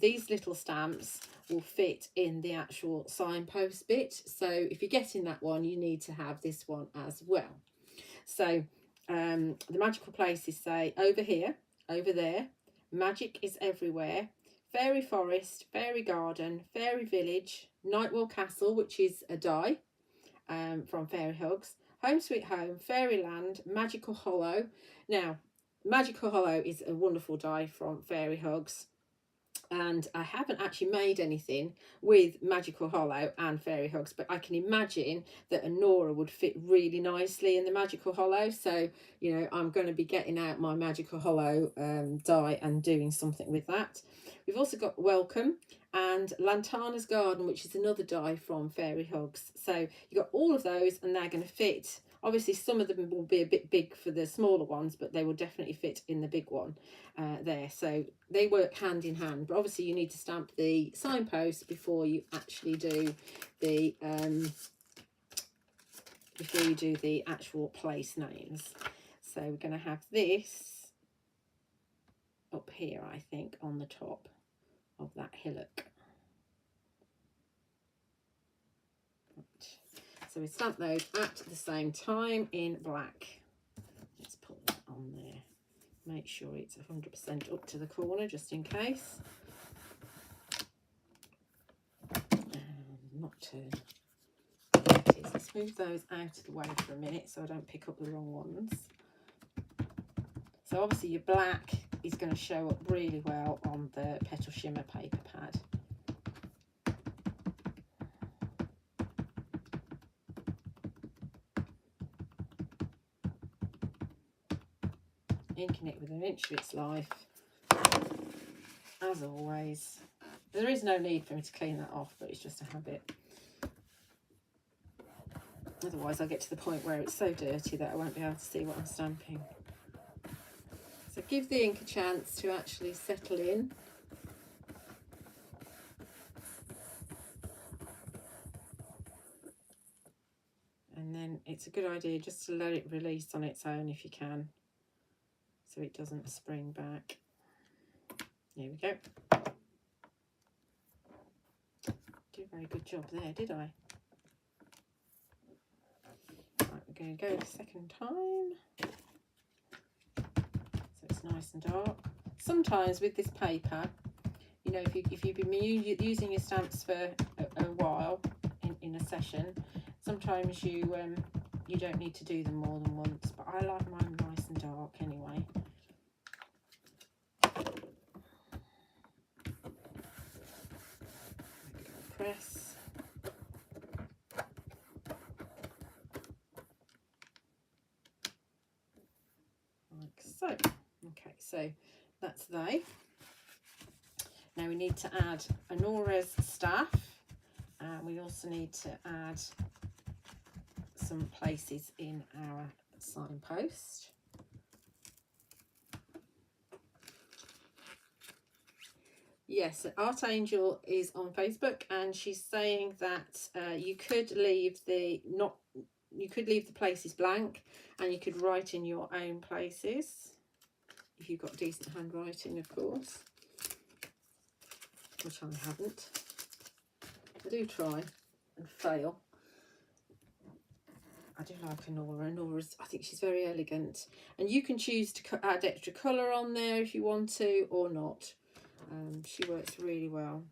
these little stamps will fit in the actual signpost bit. So if you're getting that one, you need to have this one as well. So the Magical Places say over here, over there, magic is everywhere, fairy forest, fairy garden, fairy village, Nightwell Castle, which is a die from Fairy Hugs, Home Sweet Home, Fairyland, Magical Hollow. Now, Magical Hollow is a wonderful die from Fairy Hugs, and I haven't actually made anything with Magical Hollow and Fairy Hugs, but I can imagine that Anora would fit really nicely in the Magical Hollow. So, you know, I'm going to be getting out my Magical Hollow die and doing something with that. We've also got Welcome and Lantana's Garden, which is another die from Fairy Hugs. So you've got all of those, and they're going to fit. Obviously, some of them will be a bit big for the smaller ones, but they will definitely fit in the big one there. So they work hand in hand. But obviously, you need to stamp the signpost before you actually do the actual place names. So we're going to have this up here, I think, on the top of that hillock. So we stamp those at the same time in black. Let's put that on there. Make sure it's 100% up to the corner, just in case. Not turn. Let's move those out of the way for a minute so I don't pick up the wrong ones. So obviously your black is going to show up really well on the Petal Shimmer paper pad. Inking it with an inch of its life, as always. There is no need for me to clean that off, but it's just a habit. Otherwise I'll get to the point where it's so dirty that I won't be able to see what I'm stamping. So give the ink a chance to actually settle in. And then it's a good idea just to let it release on its own if you can, so it doesn't spring back. There we go. Did a very good job there, did I? Right, we're going to go the second time. So it's nice and dark. Sometimes with this paper, you know, if you've been using your stamps for a while in a session, sometimes you don't need to do them more than once, but I like mine nice and dark anyway. Press. Like so. Okay, so that's they. Now we need to add Anora's staff, and we also need to add some places in our signpost. Yes, Art Angel is on Facebook, and she's saying that you could leave the places blank, and you could write in your own places if you've got decent handwriting, of course, which I haven't. I do try and fail. I do like Nora. Nora's, I think she's very elegant, and you can choose to add extra colour on there if you want to, or not. She works really well.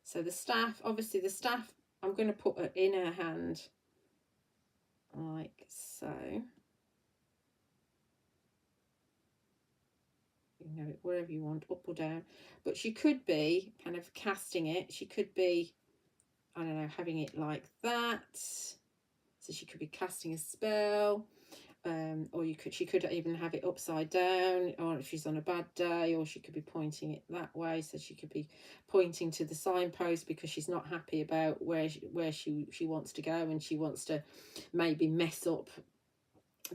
So the staff, obviously the staff, I'm going to put it in her hand like so. You can have it wherever you want, up or down. But she could be kind of casting it. She could be, I don't know, having it like that. So she could be casting a spell. Or she could even have it upside down, or if she's on a bad day, or she could be pointing it that way, so she could be pointing to the signpost because she's not happy about where she wants to go, and she wants to maybe mess up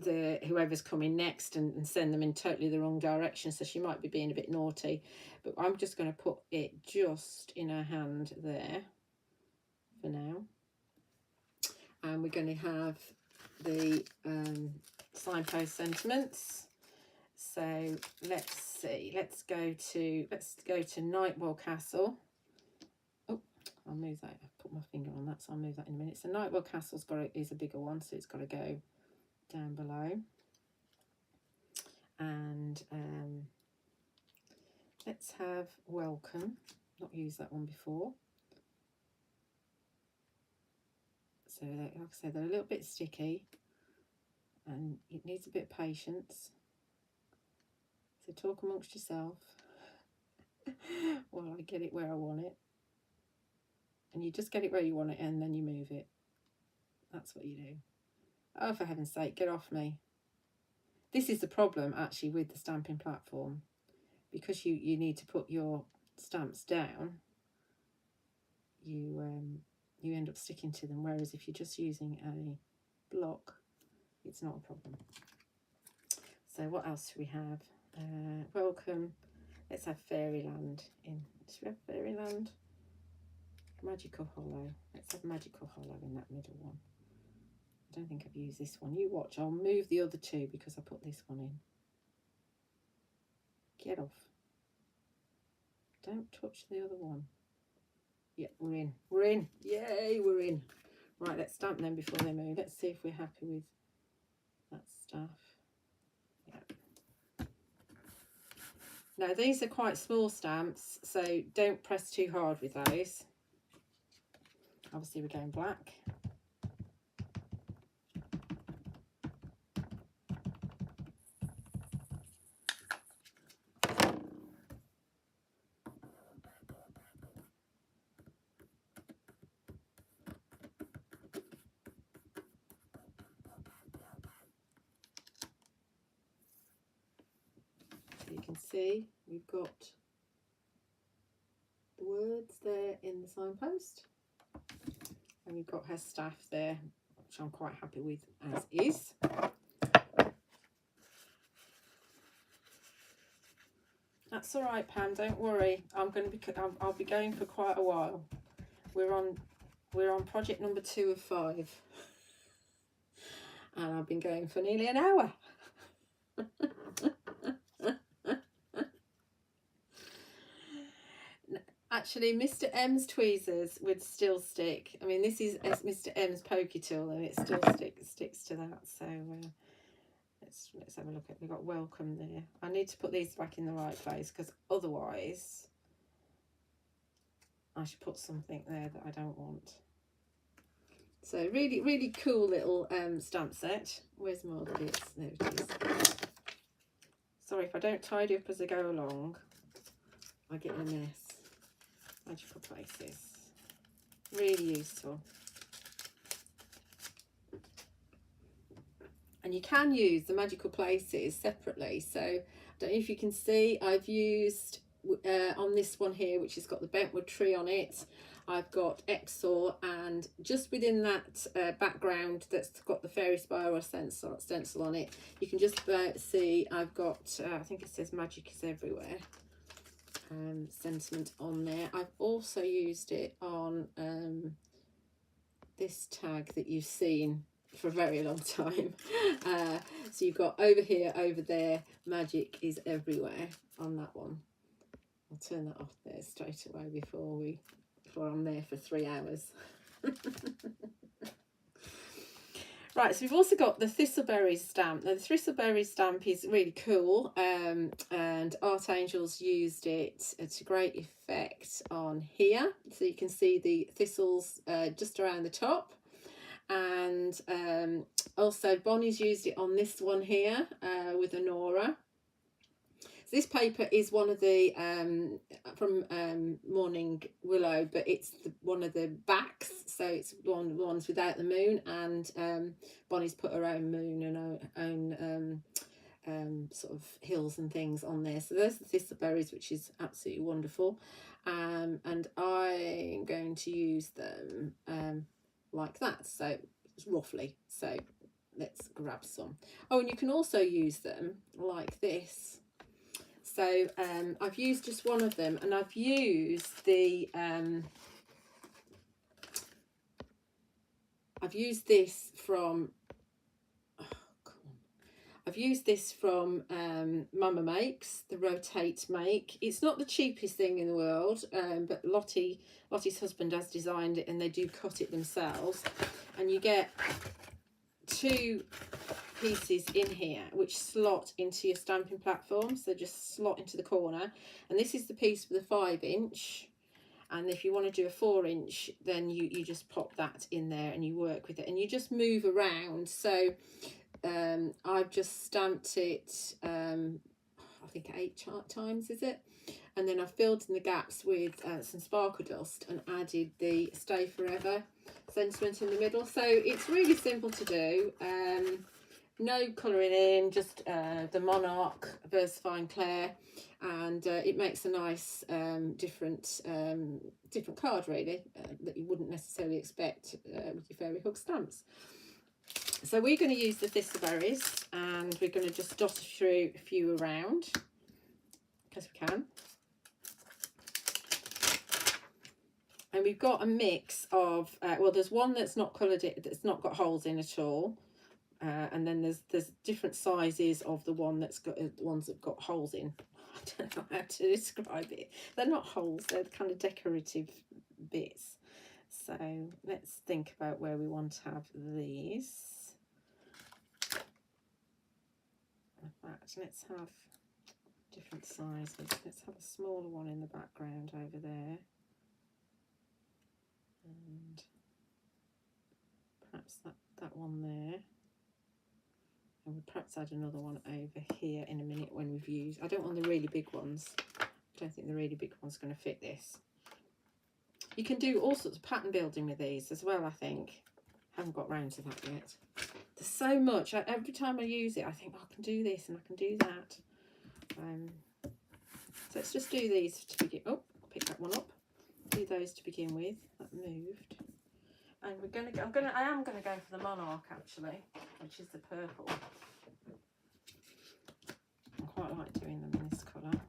whoever's coming next and send them in totally the wrong direction, so she might be being a bit naughty. But I'm just going to put it just in her hand there for now, and we're going to have the signpost sentiments. So let's see, let's go to Nightwell Castle. Oh, I'll move that. I've put my finger on that, so I'll move that in a minute. So Nightwell Castle's is a bigger one, so it's got to go down below. And let's have Welcome. Not used that one before. So like I said, they're a little bit sticky, and it needs a bit of patience. So talk amongst yourself while I get it where I want it. And you just get it where you want it, and then you move it. That's what you do. Oh, for heaven's sake, get off me. This is the problem, actually, with the stamping platform. Because you need to put your stamps down, you end up sticking to them. Whereas if you're just using a block, it's not a problem. So what else do we have? Welcome. Let's have Fairyland in. Should we have Fairyland? Magical Hollow. Let's have Magical Hollow in that middle one. I don't think I've used this one. You watch. I'll move the other two because I put this one in. Get off. Don't touch the other one. Yeah, we're in. We're in. Yay, we're in. Right, let's stamp them before they move. Let's see if we're happy with that stuff. Yeah. Now, these are quite small stamps, so don't press too hard with those. Obviously, we're going black. So you can see we've got the words there in the signpost. And we've got her staff there, which I'm quite happy with as is. That's all right, Pam. Don't worry. I'll be going for quite a while. We're on project number 2 of 5, and I've been going for nearly an hour. Actually, Mr. M's tweezers would still stick. I mean, this is Mr. M's pokey tool, and it still sticks to that. So let's have a look at. We've got Welcome there. I need to put these back in the right place, because otherwise I should put something there that I don't want. So really, really cool little stamp set. Where's my other bits? There it is. Sorry if I don't tidy up as I go along. I get in a mess. Magical Places. Really useful. And you can use the Magical Places separately. So I don't know if you can see, I've used on this one here, which has got the bentwood tree on it, I've got Exor, and just within that background that's got the fairy spiral stencil on it, you can just about see I've got, I think it says Magic is Everywhere. sentiment on there. I've also used it on this tag that you've seen for a very long time. So you've got over here, over there, magic is everywhere on that one. I'll turn that off there straight away before I'm there for 3 hours. Right, so we've also got the Thistleberries stamp. Now, the Thistleberries stamp is really cool, and Art Angels used it to great effect on here. So you can see the thistles just around the top. And also Bonnie's used it on this one here with Honora. So this paper is one of the from Morning Willow, but it's one of the backs, so it's one of the ones without the moon, and Bonnie's put her own moon and her own sort of hills and things on there. So there's the Thistleberries, which is absolutely wonderful, and I'm going to use them like that, so roughly. So let's grab some. Oh, and you can also use them like this. So I've used just one of them, and I've used the I've used this from Mama Makes, the Rotate Make. It's not the cheapest thing in the world, but Lottie's husband has designed it, and they do cut it themselves, and you get 2 pieces in here which slot into your stamping platform, so just slot into the corner, and this is the piece with the 5-inch, and if you want to do a 4-inch, then you just pop that in there and you work with it, and you just move around. So I've just stamped it I think 8 times, is it? And then I've filled in the gaps with some sparkle dust and added the Stay Forever sentiment in the middle. So it's really simple to do. No colouring in, just the Monarch VersaFine Clair, and it makes a nice different card, really, that you wouldn't necessarily expect with your Fairy Hug stamps. So we're going to use the Thistleberries, and we're going to just dot through a few around, because we can. And we've got a mix of, well, there's one that's not coloured, that's not got holes in at all. And then there's different sizes of the one that's got ones that got holes in. I don't know how to describe it. They're not holes, they're kind of decorative bits. So let's think about where we want to have these. In fact, let's have different sizes. Let's have a smaller one in the background over there, and perhaps that one there. And we'll perhaps add another one over here in a minute when we've used. I don't want the really big ones. I don't think the really big one's going to fit this. You can do all sorts of pattern building with these as well, I think. Haven't got round to that yet. There's so much. Every time I use it, I think, oh, I can do this and I can do that. So let's just do these to begin. Oh, pick that one up. Do those to begin with. That moved. And we're going to go, I am going to go for the Monarch, actually, which is the purple. I quite like doing them in this colour.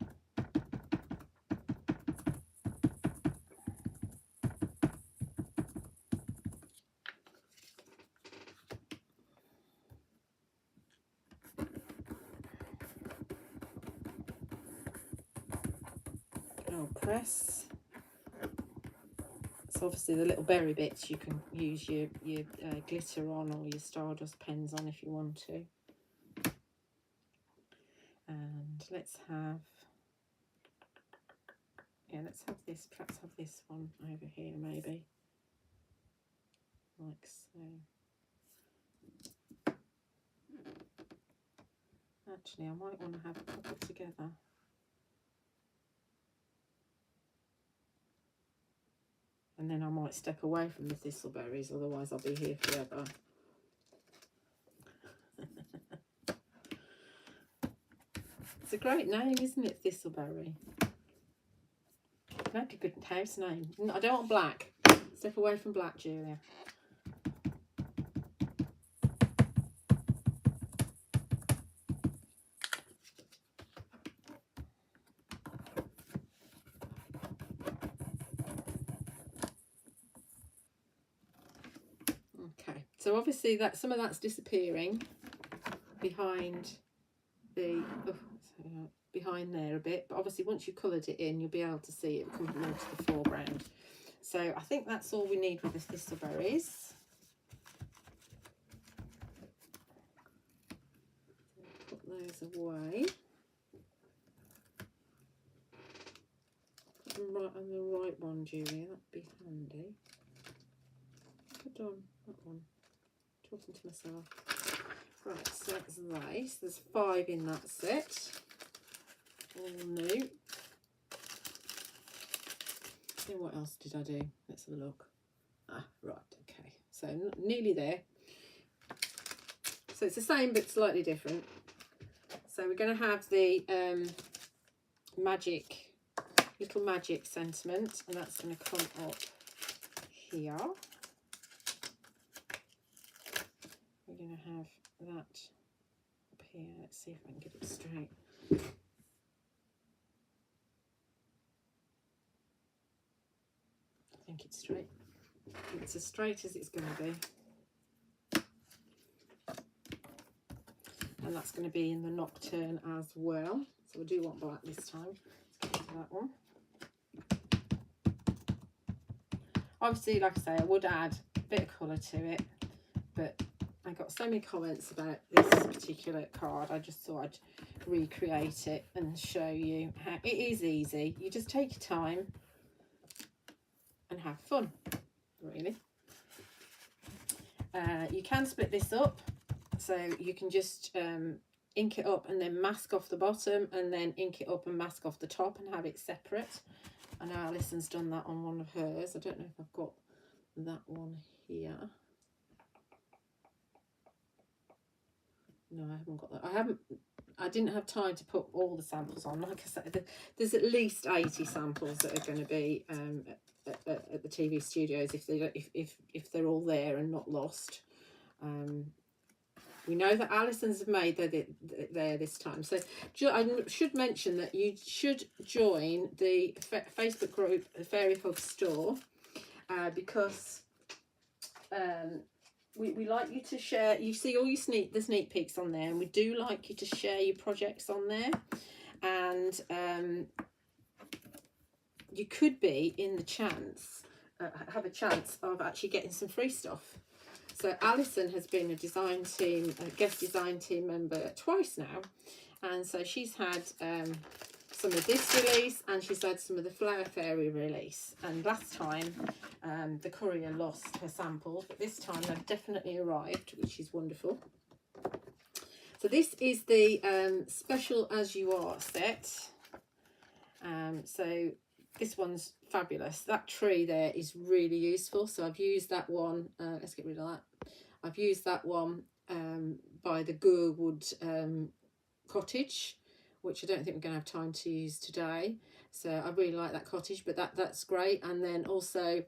I'll press. So obviously the little berry bits you can use your glitter on, or your Stardust pens on if you want to. And let's have this, perhaps have this one over here maybe, like so. Actually, I might want to have a couple together. And then I might step away from the Thistleberries, otherwise I'll be here forever. It's a great name, isn't it, Thistleberry? Make a good house name. I don't want black. Step away from black, Julia. So obviously that some of that's disappearing behind the behind there a bit, but obviously once you've coloured it in, you'll be able to see it come more to the foreground. So I think that's all we need with the thistleberries. Put those away. Put them right on the right one, Julia, that'd be handy. Put on that one. Talking to myself. Right, so that's nice. There's 5 in that set. All new. Then what else did I do? Let's have a look. Ah, right, okay. So nearly there. So it's the same but slightly different. So we're going to have the little magic sentiment, and that's going to come up here. We're going to have that up here. Let's see if I can get it straight. I think it's straight. It's as straight as it's going to be. And that's going to be in the Nocturne as well. So we do want black this time. Let's get into that one. Obviously, like I say, I would add a bit of colour to it, but I got so many comments about this particular card, I just thought I'd recreate it and show you how it is easy. You just take your time and have fun, really. You can split this up, so you can just ink it up and then mask off the bottom, and then ink it up and mask off the top and have it separate. I know Alison's done that on one of hers. I don't know if I've got that one here. No, I haven't got that. I didn't have time to put all the samples on. Like I said, there's at least 80 samples that are going to be at the TV studios if they're all there and not lost. We know that Alison's have made there this time. So I should mention that you should join the Facebook group, the Fairy Hug Store, because we like you to share. You see all your the sneak peeks on there, and we do like you to share your projects on there. And you could be in the chance, have a chance of actually getting some free stuff. So Alison has been a guest design team member twice now, and so she's had some of this release, and she's had some of the Flower Fairy release. And last time the courier lost her samples, but this time they've definitely arrived, which is wonderful. So this is the Special As You Are set. So this one's fabulous. That tree there is really useful. So I've used that one. Let's get rid of that. I've used that one by the Gurwood cottage, which I don't think we're going to have time to use today. So I really like that cottage, but that's great. And then also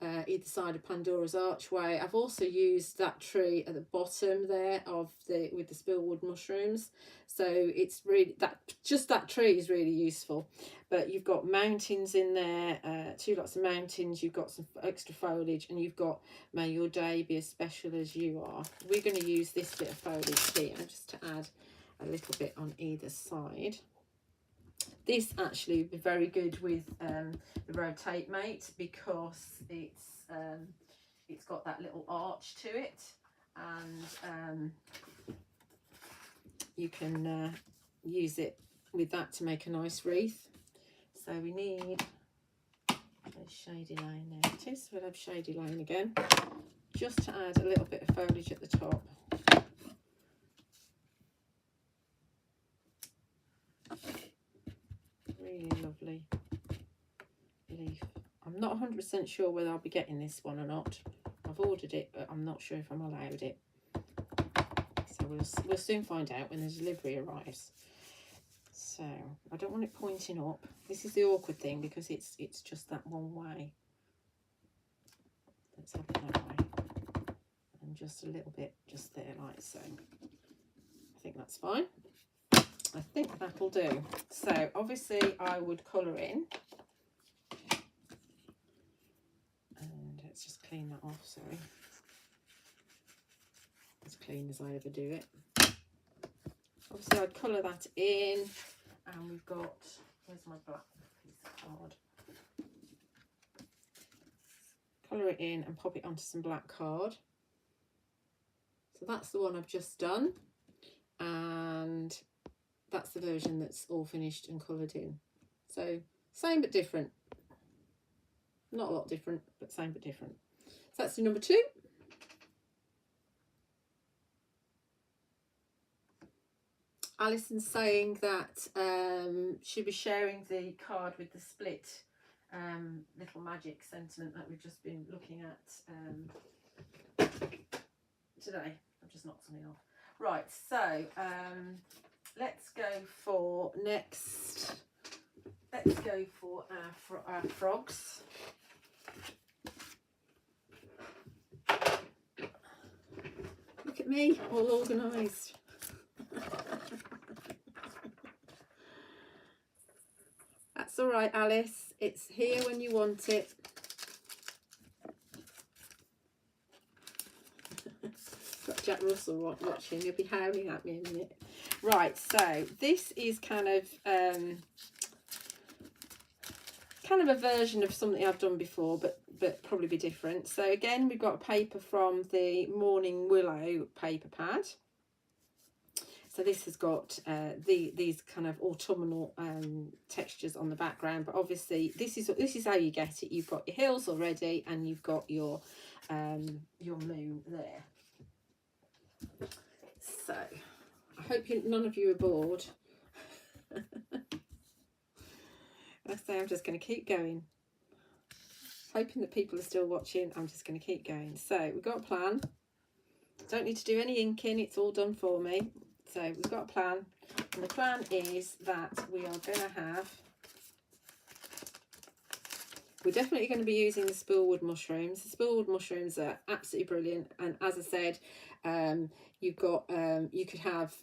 either side of Pandora's Archway, I've also used that tree at the bottom there with the spillwood mushrooms. So it's really that tree is really useful. But you've got mountains in there, 2 lots of mountains, you've got some extra foliage, and you've got May Your Day Be As Special As You Are. We're going to use this bit of foliage here just to add a little bit on either side. This actually would be very good with the Rotate Mate, because it's got that little arch to it, and you can use it with that to make a nice wreath. So we need a Shady Lane. There it is. We'll have Shady Lane again, just to add a little bit of foliage at the top. Really lovely leaf. I'm not 100% sure whether I'll be getting this one or not. I've ordered it, but I'm not sure if I'm allowed it. So we'll soon find out when the delivery arrives. So I don't want it pointing up. This is the awkward thing, because it's just that one way. Let's have it that way. And just a little bit just there, like so. I think that's fine. I think that'll do. So obviously I would colour in. And let's just clean that off, sorry. as clean as I ever do it. Obviously I'd colour that in, and we've got, where's my black piece of card? Colour it in and pop it onto some black card. So that's the one I've just done, and that's the version that's all finished and coloured in. So same but different. Not a lot different, but same but different. So that's the number 2. Alison's saying that she'll be sharing the card with the split little magic sentiment that we've just been looking at today. I've just knocked something off. Right, so let's go for next. Let's go for our frogs. Look at me, all organised. That's all right, Alice. It's here when you want it. Got Jack Russell watching. He'll be howling at me in a minute. Right, so this is kind of a version of something I've done before, but probably be different. So again, we've got a paper from the Morning Willow paper pad. So this has got these kind of autumnal textures on the background, but obviously this is how you get it. You've got your hills already, and you've got your moon there. So I hope none of you are bored. I say I'm just going to keep going, hoping that people are still watching. I'm just going to keep going. So we've got a plan. Don't need to do any inking. It's all done for me. So we've got a plan, and the plan is that we are going to have, we're definitely going to be using the Spoolwood mushrooms. The Spoolwood mushrooms are absolutely brilliant, and as I said, you've got you could have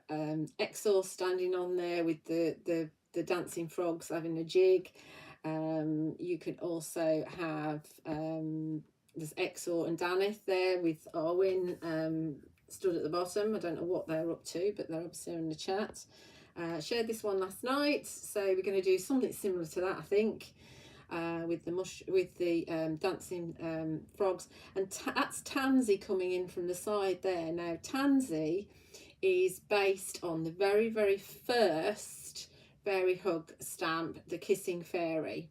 Exor standing on there with the dancing frogs having a jig. You could also have there's Exor and Danith there with Arwen stood at the bottom. I don't know what they're up to, but they're obviously in the chat. Shared this one last night, so we're going to do something similar to that, I think, with the dancing frogs. And that's Tansy coming in from the side there. Now Tansy is based on the very first Fairy Hug stamp, the Kissing Fairy.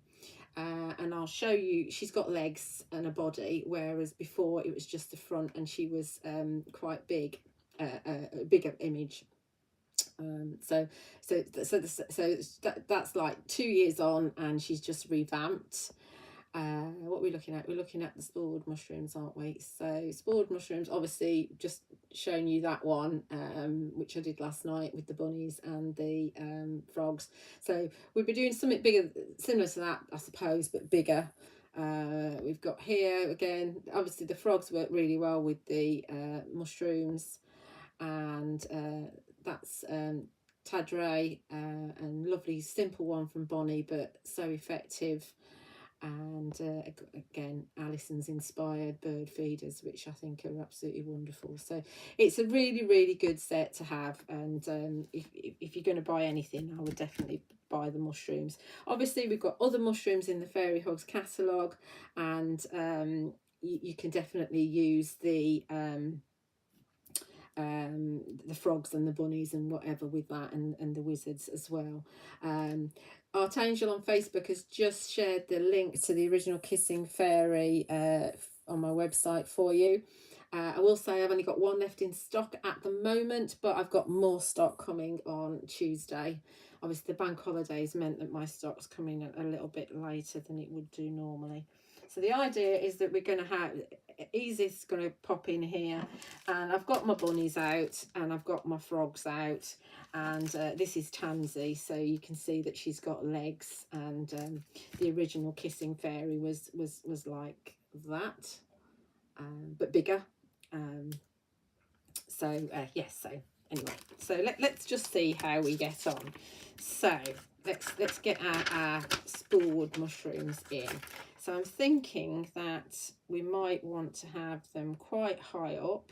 And I'll show you, she's got legs and a body, whereas before it was just the front, and she was quite big, a bigger image. So that's like 2 years on, and she's just revamped. What are we looking at? We're looking at the Spoolwood mushrooms, aren't we? So Spoolwood mushrooms, obviously just showing you that one, which I did last night with the bunnies and the frogs. So we'll be doing something bigger, similar to that, I suppose, but bigger. We've got here again, obviously the frogs work really well with the mushrooms, and that's Tadray, and lovely simple one from Bonnie, but so effective. And again, Alison's inspired bird feeders, which I think are absolutely wonderful. So it's a really good set to have, and if you're going to buy anything, I would definitely buy the mushrooms. Obviously we've got other mushrooms in the Fairy Hugs catalogue, and you can definitely use the frogs and the bunnies and whatever with that, and the wizards as well. Archangel on Facebook has just shared the link to the original Kissing Fairy on my website for you. I will say I've only got one left in stock at the moment, but I've got more stock coming on Tuesday. Obviously the bank holidays meant that my stock's coming a little bit later than it would do normally. So the idea is that we're going to have, Easy's going to pop in here, and I've got my bunnies out and I've got my frogs out, and this is Tansy, so you can see that she's got legs, and the original Kissing Fairy was like that, but bigger. Yes, so anyway, so let's just see how we get on. So let's get our Spoolwood mushrooms in. So I'm thinking that we might want to have them quite high up,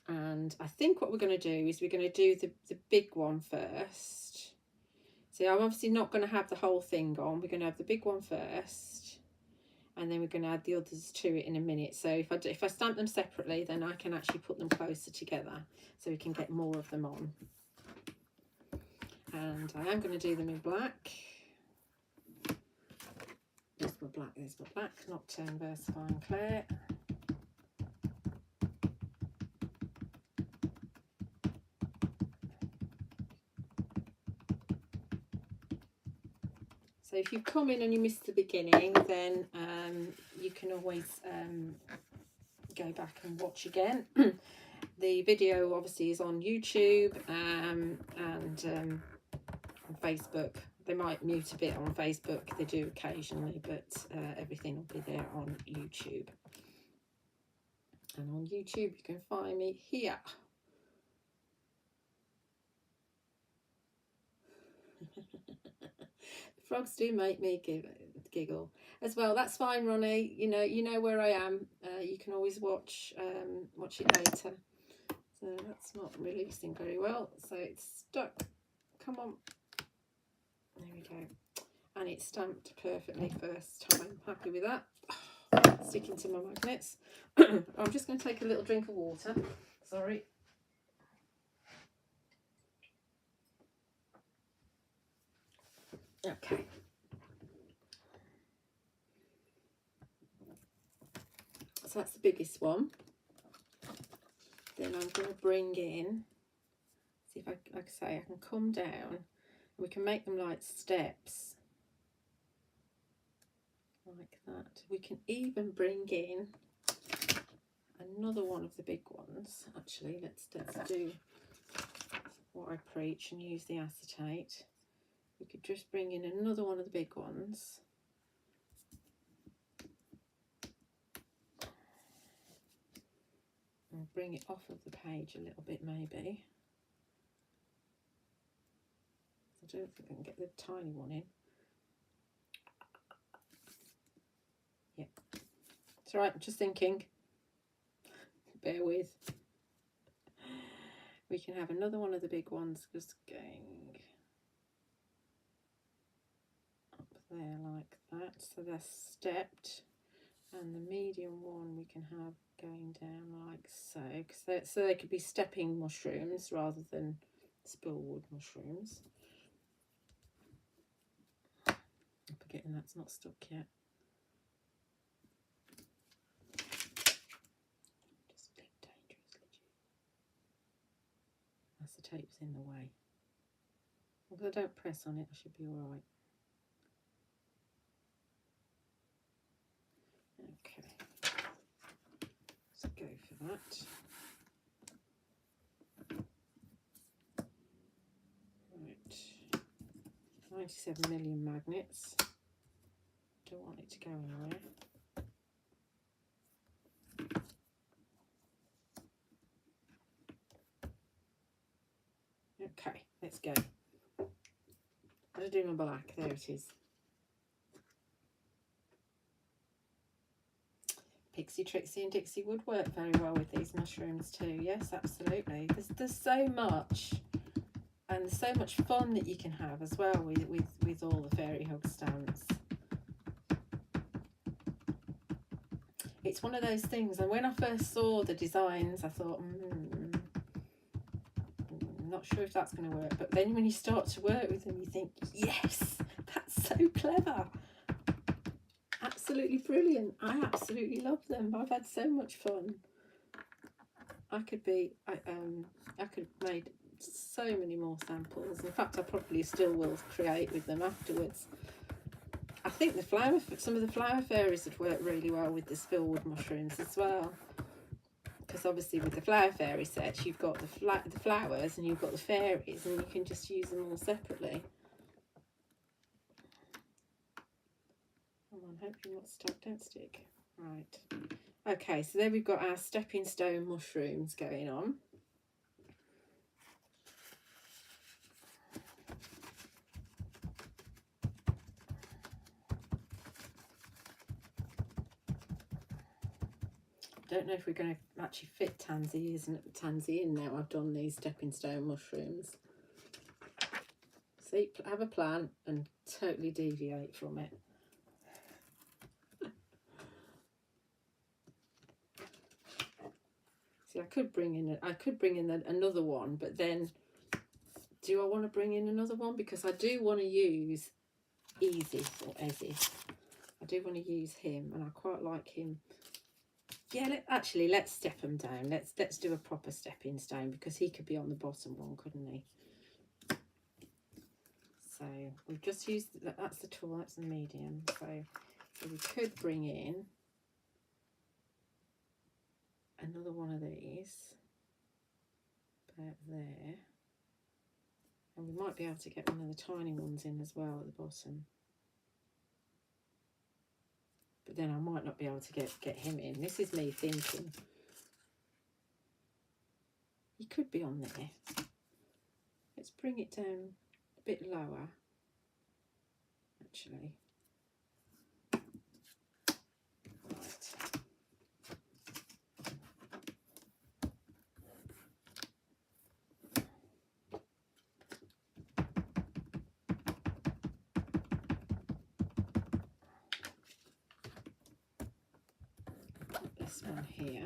And I think what we're going to do is we're going to do the big one first. See, I'm obviously not going to have the whole thing on. We're going to have the big one first, and then we're going to add the others to it in a minute. So if I stamp them separately, then I can actually put them closer together so we can get more of them on. And I am going to do them in black. There's my black, there's my black, not VersaFine Clair. So if you've come in and you missed the beginning, then you can always go back and watch again. The video obviously is on YouTube and on Facebook. They might mute a bit on Facebook, they do occasionally, but everything will be there on YouTube. And on YouTube you can find me here. Frogs do make me giggle as well. That's fine, Ronnie. You know where I am. You can always watch it later. So that's not releasing very well. So it's stuck. Come on. There we go. And it's stamped perfectly first time. Happy with that. Sticking to my magnets. I'm just going to take a little drink of water. Sorry. Okay. So that's the biggest one. Then I'm going to bring in, see if I, like I say, I can come down. We can make them like steps. Like that. We can even bring in another one of the big ones. Actually, let's do what I preach and use the acetate. We could just bring in another one of the big ones. And bring it off of the page a little bit maybe. I don't think I can get the tiny one in. Yeah. It's all right, I'm just thinking. Bear with. We can have another one of the big ones just going up there like that. So they're stepped. And the medium one we can have going down like so. So they could be stepping mushrooms rather than spillwood mushrooms. I'm forgetting that's not stuck yet. Just a bit dangerously. Acetate's in the way. If I don't press on it, I should be all right. Okay. So go for that. Right. 97 million magnets. Don't want it to go anywhere. Okay, let's go. I'll do my black. There it is. Pixie, Trixie and Dixie would work very well with these mushrooms too. Yes, absolutely. There's so much, and so much fun that you can have as well with all the Fairy Hug stamps. It's one of those things, and when I first saw the designs, I thought, not sure if that's going to work. But then when you start to work with them, you think, yes, that's so clever. Absolutely brilliant. I absolutely love them. I've had so much fun. I could have made so many more samples. In fact, I probably still will create with them afterwards. I think some of the flower fairies would work really well with the spillwood mushrooms as well. Because obviously with the flower fairy sets, you've got the flowers and you've got the fairies, and you can just use them all separately. Come on, hope you're not stuck. Don't stick. Right. Okay, so there we've got our stepping stone mushrooms going on. don't know if we're going to actually fit Tansy in now I've done these stepping stone mushrooms. See, have a plan and totally deviate from it. See, I could bring in another one, but then do I want to bring in another one? Because I do want to use Ezith or Ezith. I do want to use him, and I quite like him. Yeah, let's step him down. Let's do a proper stepping stone, because he could be on the bottom one, couldn't he? So we've just used that's the tool, that's the medium. So we could bring in another one of these about there, and we might be able to get one of the tiny ones in as well at the bottom. But then I might not be able to get him in. This is me thinking. He could be on there. Let's bring it down a bit lower, actually. Right. Put this one here.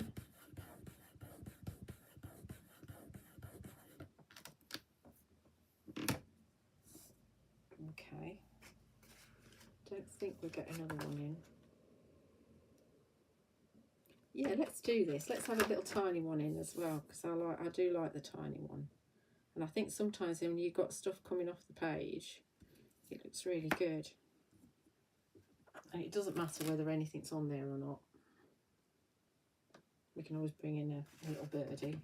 Okay. Don't think we'll get another one in. Yeah, let's do this. Let's have a little tiny one in as well, because I do like the tiny one. And I think sometimes when you've got stuff coming off the page, it looks really good. And it doesn't matter whether anything's on there or not. We can always bring in a little birdie.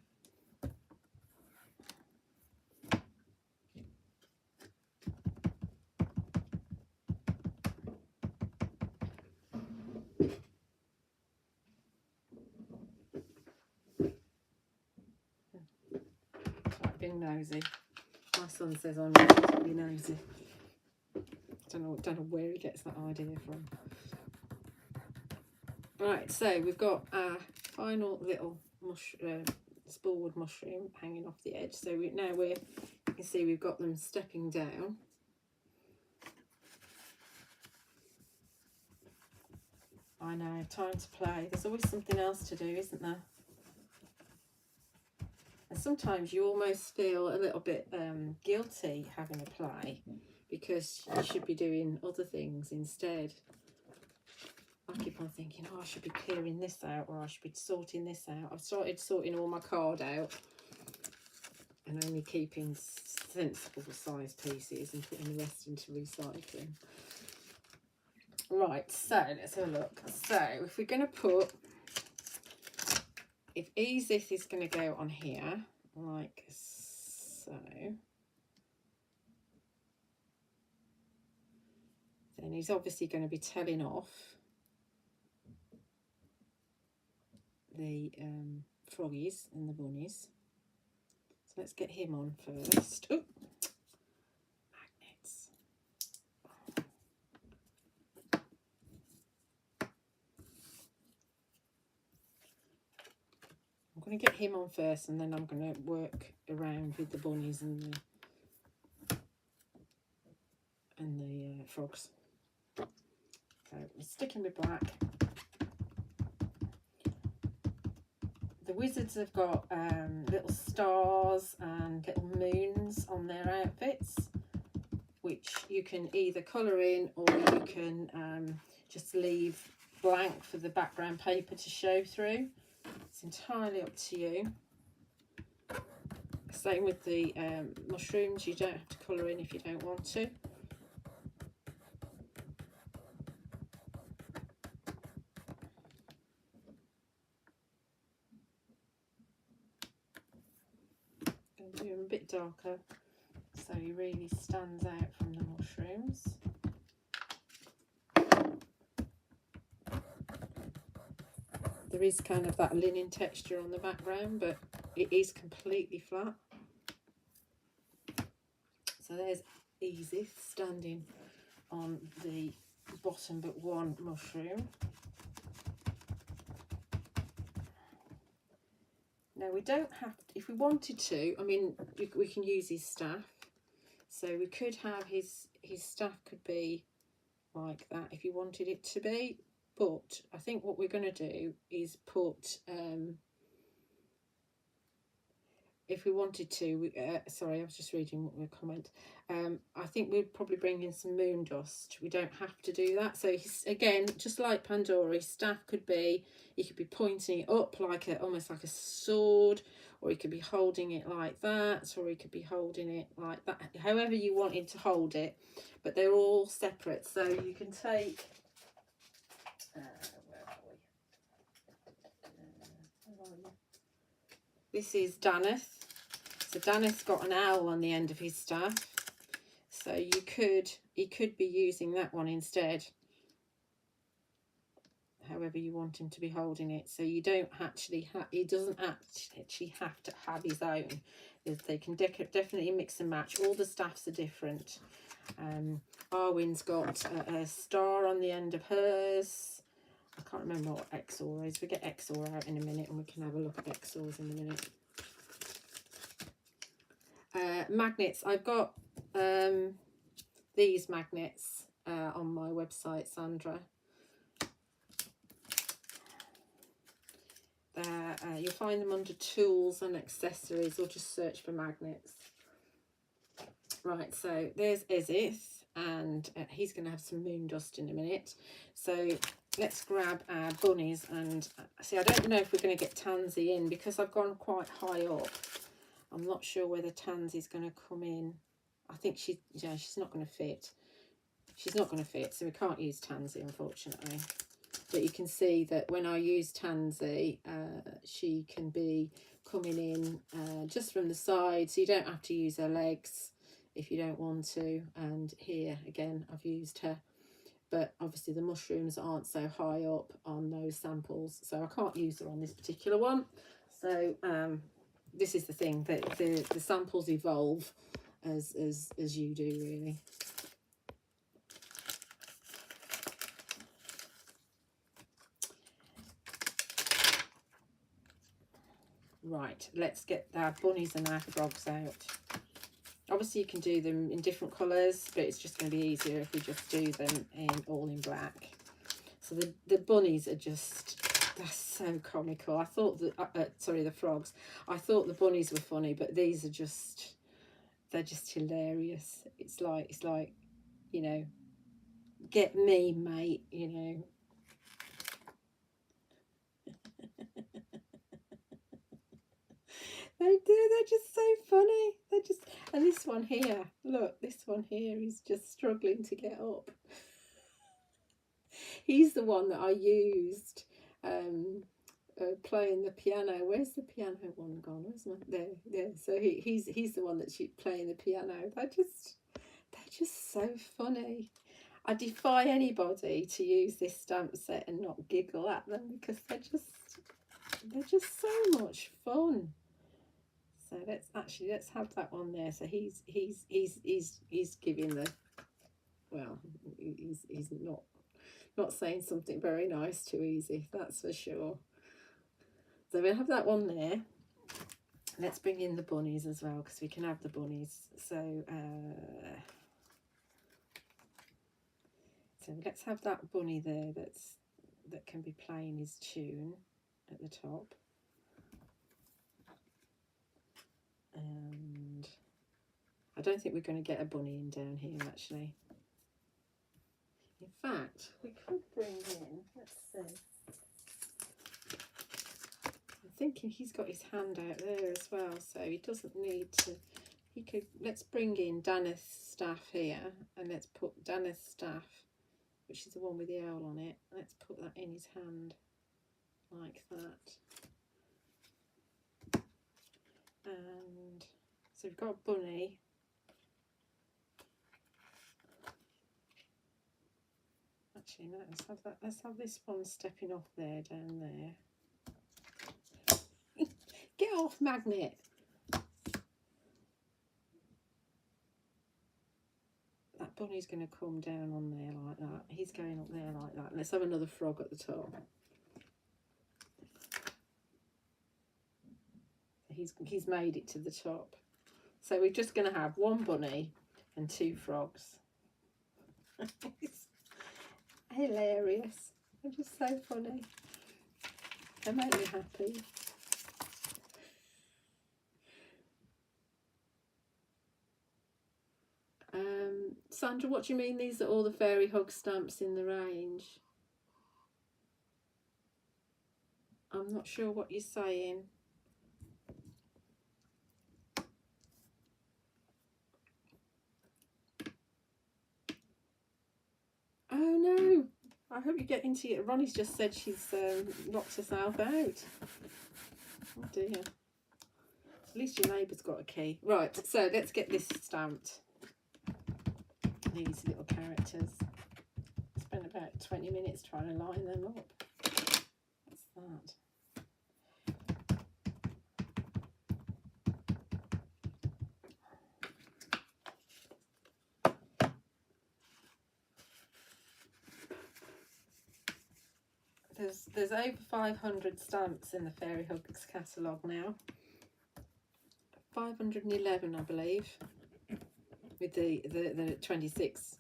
Being nosy. My son says I'm not to be nosy. Don't know where he gets that idea from. Right, so we've got our final little spoolwood mushroom hanging off the edge. So you can see we've got them stepping down. I know, time to play. There's always something else to do, isn't there? And sometimes you almost feel a little bit guilty having a play, because you should be doing other things instead. I keep on thinking, oh, I should be clearing this out, or I should be sorting this out. I've started sorting all my card out and only keeping sensible size pieces and putting the rest into recycling. Right, so let's have a look. So if we're going to put, if Ezith is going to go on here, like so, then he's obviously going to be telling off the froggies and the bunnies. So let's get him on first. Oh, magnets. I'm going to get him on first, and then I'm going to work around with the bunnies and the frogs. So we're sticking with black. The wizards have got little stars and little moons on their outfits, which you can either colour in, or you can just leave blank for the background paper to show through. It's entirely up to you. Same with the mushrooms, you don't have to colour in if you don't want to. Do them a bit darker so he really stands out from the mushrooms. There is kind of that linen texture on the background, but it is completely flat. So there's Ezith standing on the bottom but one mushroom. Now we don't have to, if we wanted to, I mean, we can use his staff. So we could have his staff could be like that if you wanted it to be. But I think what we're going to do is put, if we wanted to, sorry, I was just reading what we comment. I think we'd probably bring in some moon dust. We don't have to do that. So again, just like Pandora, his staff could be, he could be pointing it up like almost like a sword, or he could be holding it like that, or he could be holding it like that, however you want him to hold it. But they're all separate. So you can take, where are we? This is Daneth. So Daneth's got an owl on the end of his staff. So he could be using that one instead. However you want him to be holding it. So you don't actually he doesn't actually have to have his own. They can definitely mix and match. All the staffs are different. Arwen's got a star on the end of hers. I can't remember what Exor is. We get Exor out in a minute and we can have a look at Exors in a minute. Magnets. I've got these magnets on my website, Sandra. You'll find them under tools and accessories, or just search for magnets. Right, so there's Ezith, and he's going to have some moon dust in a minute. So let's grab our bunnies and see. I don't know if we're going to get Tansy in because I've gone quite high up. I'm not sure whether Tansy's going to come in. I think she's not going to fit. She's not going to fit, so we can't use Tansy, unfortunately. But you can see that when I use Tansy, she can be coming in just from the side, so you don't have to use her legs if you don't want to. And here again, I've used her, but obviously the mushrooms aren't so high up on those samples, so I can't use her on this particular one. So this is the thing, that the samples evolve as you do, really. Right, let's get our bunnies and our frogs out. Obviously you can do them in different colours, but it's just going to be easier if we just do them all in black. So the bunnies are just, they're so comical. I thought that, sorry, the frogs. I thought the bunnies were funny, but these are just, they're just hilarious. It's like, you know, get me, mate, you know. They do, they're just so funny. They're just, and this one here, look, this one here is just struggling to get up. He's the one that I used playing the piano. Where's the piano one gone? Where's my, there. So he's the one that's playing the piano. They're just so funny. I defy anybody to use this stamp set and not giggle at them, because they're just so much fun. So let's have that one there. So he's giving the, well, he's not saying something very nice to Easy, that's for sure. So we'll have that one there. Let's bring in the bunnies as well, because we can have the bunnies. So let's have that bunny there that can be playing his tune at the top. And I don't think we're going to get a bunny in down here, actually. In fact, we could bring in, let's see. I'm thinking he's got his hand out there as well, so he doesn't need to. He could, let's bring in Daneth's staff here, and let's put Daneth's staff, which is the one with the owl on it. Let's put that in his hand like that. And so we've got a bunny. Actually, no, let's have this one stepping off there, down there. Get off, Magnet. That bunny's going to come down on there like that. He's going up there like that. Let's have another frog at the top. he's made it to the top. So we're just going to have one bunny and 2 frogs. It's hilarious. They're just so funny. They make me happy. Sandra, what do you mean these are all the fairy hug stamps in the range? I'm not sure what you're saying. Oh no, I hope you get into it. Ronnie's just said she's locked herself out. Oh dear. At least your neighbour's got a key. Right, so let's get this stamped. These little characters. Spent about 20 minutes trying to line them up. What's that? There's over 500 stamps in the Fairy Hugs catalogue now. 511, I believe, with the 26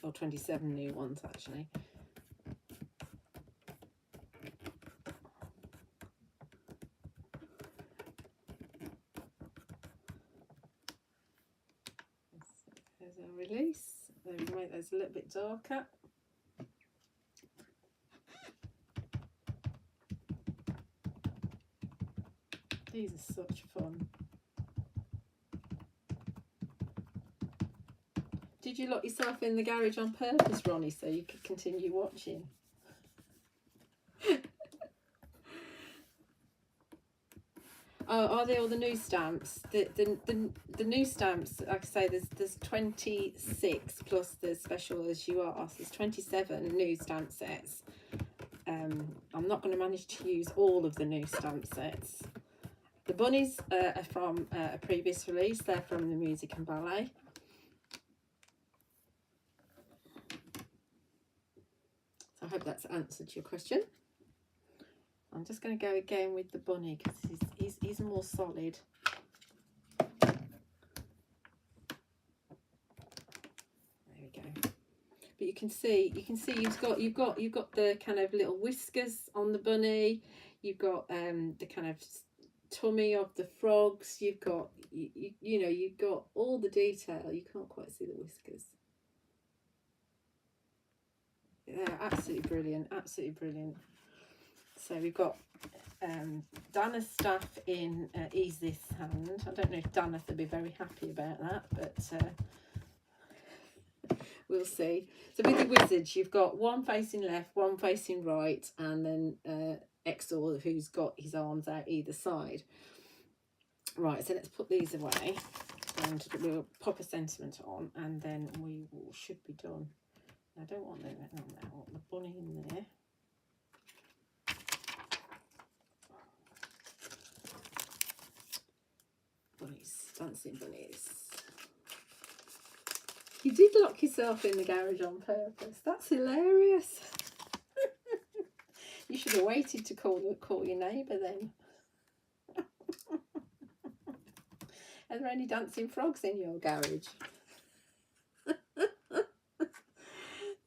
or 27 new ones actually. There's a release. Then we make those a little bit darker. These are such fun. Did you lock yourself in the garage on purpose, Ronnie, so you could continue watching? Oh, are they all the new stamps? The new stamps, like I say, there's 26 plus the special as you are. So there's 27 new stamp sets. I'm not going to manage to use all of the new stamp sets. The bunnies are from a previous release. They're from the Music and Ballet. So I hope that's answered your question. I'm just going to go again with the bunny because he's more solid. There we go. But you can see you've got the kind of little whiskers on the bunny. You've got the kind of tummy of the frogs. You've got you know, you've got all the detail. You can't quite see the whiskers. They're absolutely brilliant, absolutely brilliant. So we've got Dana's staff in Edith's hand. I don't know if Dana will be very happy about that, but we'll see. So with the wizards, you've got one facing left, one facing right, and then Exor, who's got his arms out either side. Right, so let's put these away, and we'll pop a sentiment on, and then we should be done. I don't want I want the bunny in there. Bunnies, dancing bunnies. You did lock yourself in the garage on purpose. That's hilarious. You should have waited to call your neighbour then. Are there any dancing frogs in your garage?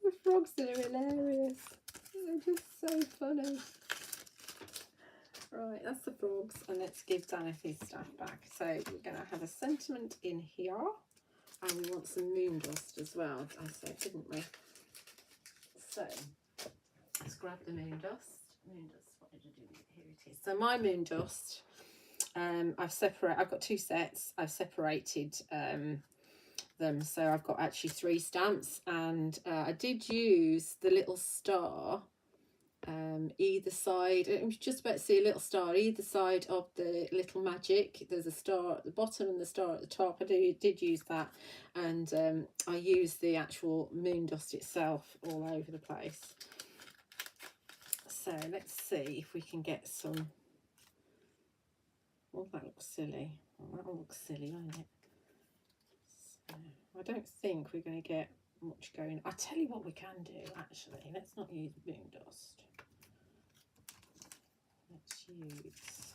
The frogs are hilarious. They're just so funny. Right, that's the frogs, and let's give Danithy's stuff back. So we're going to have a sentiment in here, and we want some moon dust as well, I said, didn't we? So let's grab the moon dust. Moon dust, what did I do? Here it is. So my moon dust, I've got 2 sets. I've separated them, so I've got actually 3 stamps, and I did use the little star either side. I was just about to see a little star either side of the little magic. There's a star at the bottom and the star at the top. I did use that, and I used the actual moon dust itself all over the place. So let's see if we can get some. Oh, that looks silly. Oh, that looks silly, won't it? So I don't think we're going to get much going. I'll tell you what we can do, actually. Let's not use moon dust. Let's use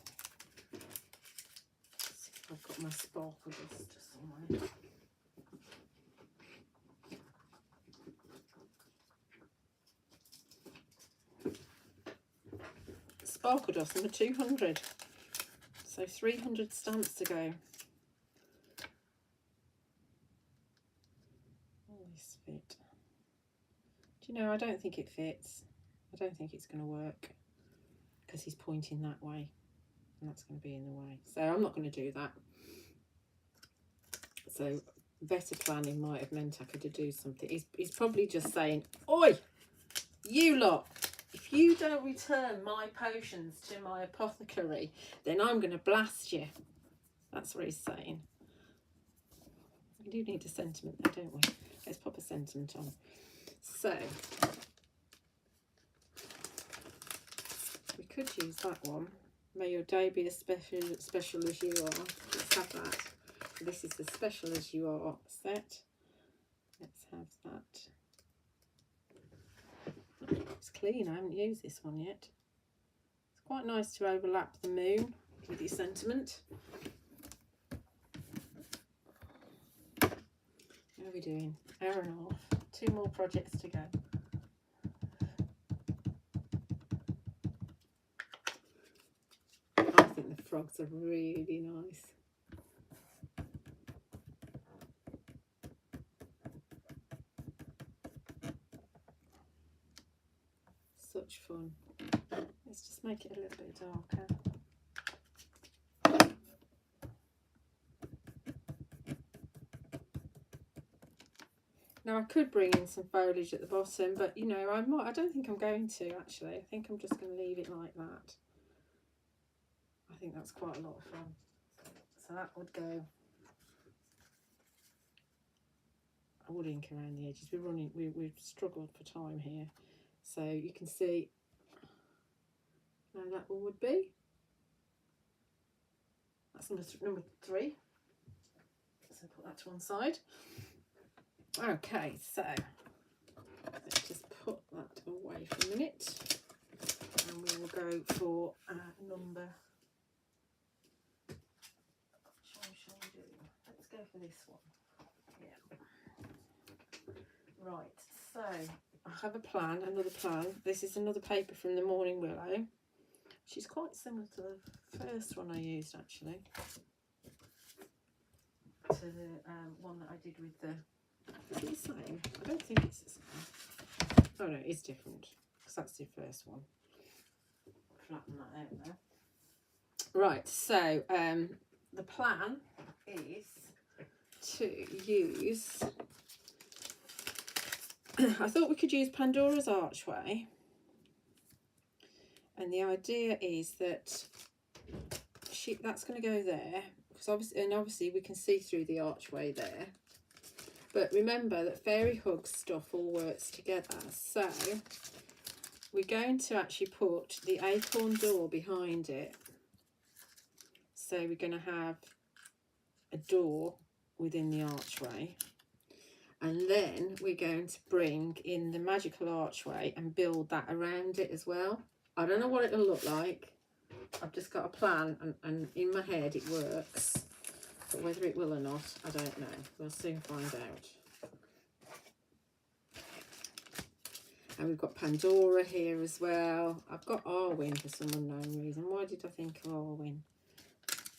I've got my sparkle dust somewhere. Sparkle dust number 200. So 300 stamps to go. Will this fit? Do you know, I don't think it fits. I don't think it's going to work because he's pointing that way and that's going to be in the way. So I'm not going to do that. So better planning might have meant I could do something. He's probably just saying, oi, you lot, if you don't return my potions to my apothecary, then I'm going to blast you. That's what he's saying. We do need a sentiment though, don't we? Let's pop a sentiment on. So we could use that one. May your day be as special as you are. Let's have that. This is the special as you are set. Let's have that. It's clean. I haven't used this one yet. It's quite nice to overlap the moon with your sentiment. How are we doing? Hour and a half. 2 more projects to go. I think the frogs are really nice. Such fun. Let's just make it a little bit darker. Now I could bring in some foliage at the bottom, but you know, I don't think I'm going to actually. I think I'm just going to leave it like that. I think that's quite a lot of fun. So that would go. I would ink around the edges. We've struggled for time here. So you can see how that one would be. That's number 3. So put that to one side. Okay, so let's just put that away for a minute. And we will go for number. Which one shall we do? Let's go for this one. Yeah. Right, so I have a plan, another plan. This is another paper from the Morning Willow, which is quite similar to the first one I used actually. To the one that I did with the. Is it the same? I don't think it's the same. Oh no, it's different because that's the first one. Flatten that out there. Right, so the plan is to use. I thought we could use Pandora's Archway, and the idea is that that's going to go there because obviously we can see through the archway there. But remember that Fairy Hug stuff all works together. So we're going to actually put the acorn door behind it. So we're going to have a door within the archway. And then we're going to bring in the magical archway and build that around it as well. I don't know what it'll look like. I've just got a plan and in my head it works. But whether it will or not, I don't know. We'll soon find out. And we've got Pandora here as well. I've got Arwen for some unknown reason. Why did I think of Arwen?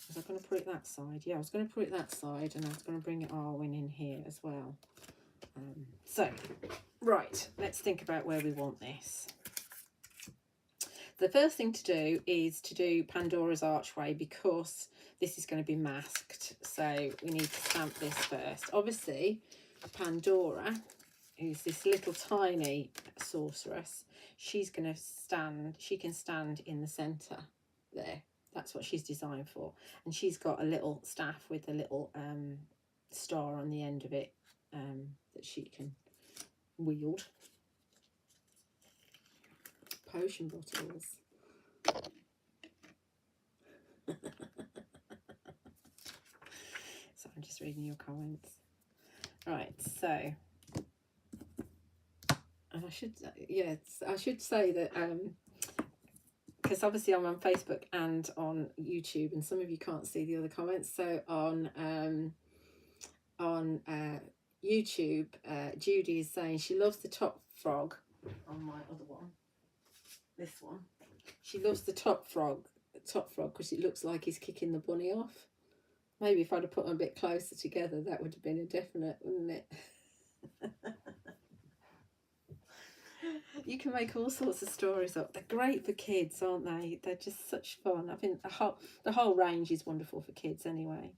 Was I going to put it that side? Yeah, I was going to put it that side and I was going to bring Arwen in here as well. So, right, let's think about where we want this. The first thing to do is to do Pandora's Archway because this is going to be masked. So we need to stamp this first. Obviously, Pandora, who's this little tiny sorceress, she can stand in the centre there. That's what she's designed for. And she's got a little staff with a little star on the end of it that she can wield. Potion bottles. So I'm just reading your comments. Right, so and I should say that because obviously I'm on Facebook and on YouTube, and some of you can't see the other comments. So on YouTube, Judy is saying she loves the top frog. On my other one, this one, she loves the top frog because it looks like he's kicking the bunny off. Maybe if I'd have put them a bit closer together, that would have been a definite, wouldn't it? You can make all sorts of stories up. They're great for kids, aren't they? They're just such fun. I think the whole range is wonderful for kids anyway.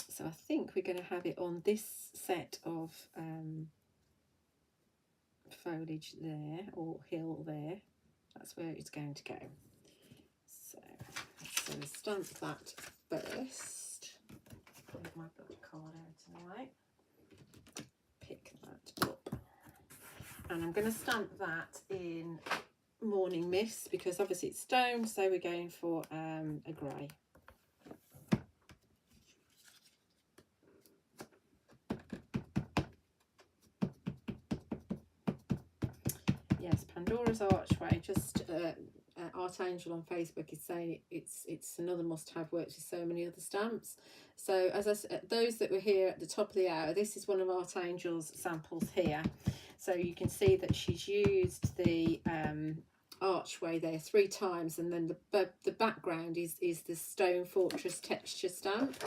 So I think we're going to have it on this set of foliage there, or hill there. That's where it's going to go. So stamp that first. Get my black card out tonight. Pick that up. And I'm going to stamp that in Morning Mist because obviously it's stone, so we're going for a grey. Yes, Pandora's Archway. Just Archangel on Facebook is saying it's another must-have, works with so many other stamps. So as I said, those that were here at the top of the hour, this is one of Archangel's samples here. So you can see that she's used the archway there 3 times, and then the background is the Stone Fortress texture stamp,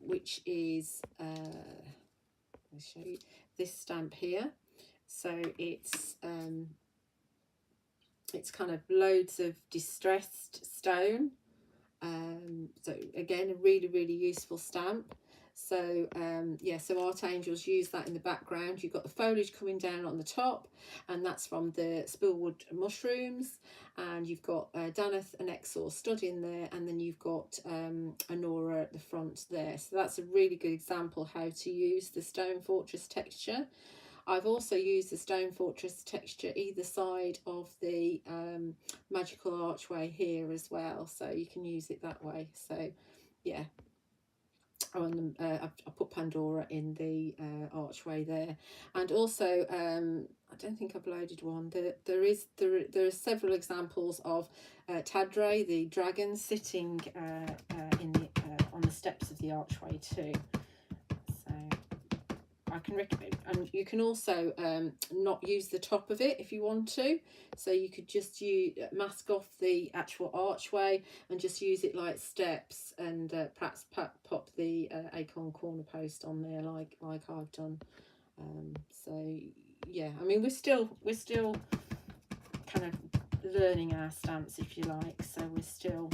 which is I'll show you this stamp here. So it's kind of loads of distressed stone. So again, a really useful stamp. So yeah, so Archangels use that in the background. You've got the foliage coming down on the top, and that's from the Spillwood mushrooms, and you've got Daneth and Exor stud in there, and then you've got Anora at the front there. So that's a really good example how to use the Stone Fortress texture. I've also used the Stone Fortress texture either side of the magical archway here as well, so you can use it that way. So yeah, I put Pandora in the archway there, and also I don't think I've loaded one. There are several examples of Tadre, the dragon, sitting in the on the steps of the archway too. I can recommend, and you can also not use the top of it if you want to, so you could just mask off the actual archway and just use it like steps, and perhaps pop the acorn corner post on there like I've done. So yeah, I mean we're still kind of learning our stamps, if you like, so we're still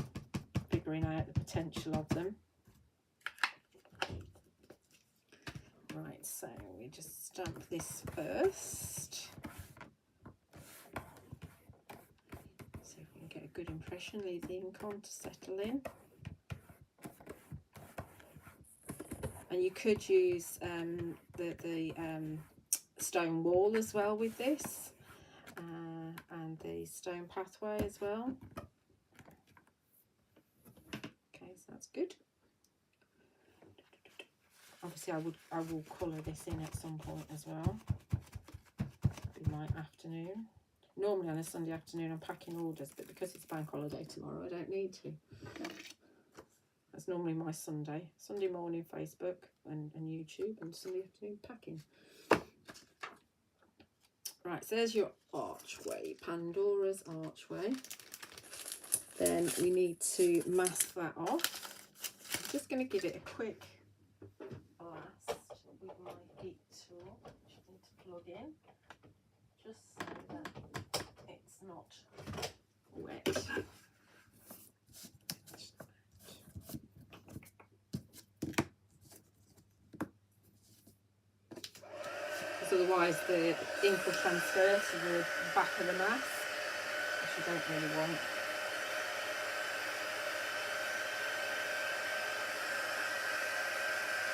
figuring out the potential of them. Right, so we just stamp this first. See if we can get a good impression, leave the ink on to settle in. And you could use the stone wall as well with this, and the stone pathway as well. Okay, so that's good. Obviously I will colour this in at some point as well. Be my afternoon. Normally on a Sunday afternoon I'm packing orders, but because it's bank holiday tomorrow I don't need to. That's normally my Sunday morning Facebook and YouTube, and Sunday afternoon packing. Right, so there's your archway, Pandora's archway. Then we need to mask that off. I'm just going to give it a quick blast with my heat tool, which I need to plug in, just so that it's not wet. Because otherwise the ink will transfer to the back of the mask, which I don't really want.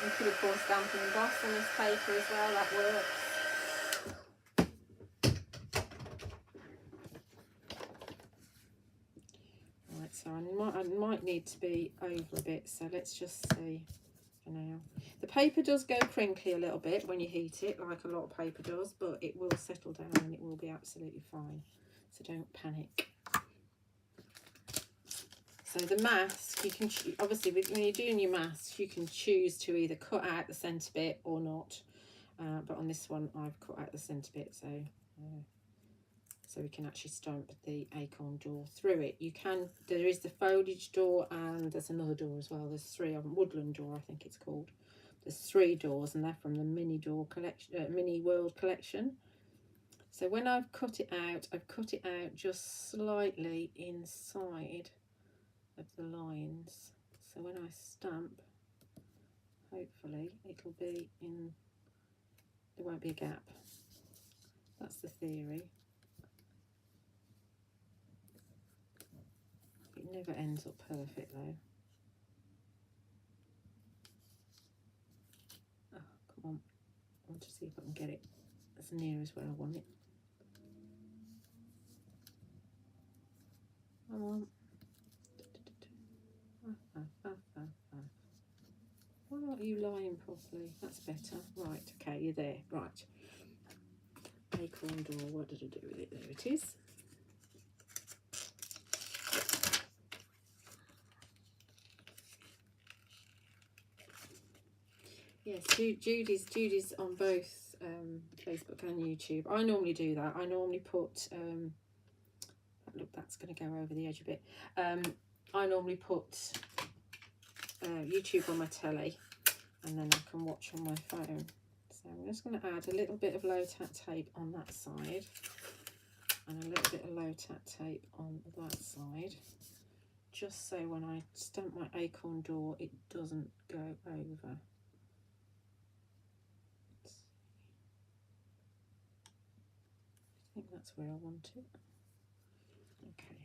You could of course stamp and emboss on this paper as well, that works. Right, so I might need to be over a bit, so let's just see for now. The paper does go crinkly a little bit when you heat it, like a lot of paper does, but it will settle down and it will be absolutely fine. so don't panic. So the mask, you can obviously when you're doing your mask, you can choose to either cut out the centre bit or not. But on this one, I've cut out the centre bit, so we can actually stamp the acorn door through it. You can. There is the foliage door, and there's another door as well. There's 3 of them. Woodland door, I think it's called. There's 3 doors, and they're from the Mini Door collection, Mini World collection. So when I've cut it out just slightly inside of the lines. So when I stamp, hopefully it'll be in, there won't be a gap. That's the theory. It never ends up perfect though. Oh, come on. I want to see if I can get it as near as where I want it. Come on. Why aren't you lying properly? That's better. Right, okay, you're there. Right. Acorn door, what did I do with it? There it is. Yes, Judy's on both Facebook and YouTube. I normally do that. I normally put, look, that's going to go over the edge a bit. I normally put YouTube on my telly, and then I can watch on my phone. So I'm just going to add a little bit of low-tack tape on that side, and a little bit of low-tack tape on that side, just so when I stamp my acorn door, it doesn't go over. I think that's where I want it. Okay,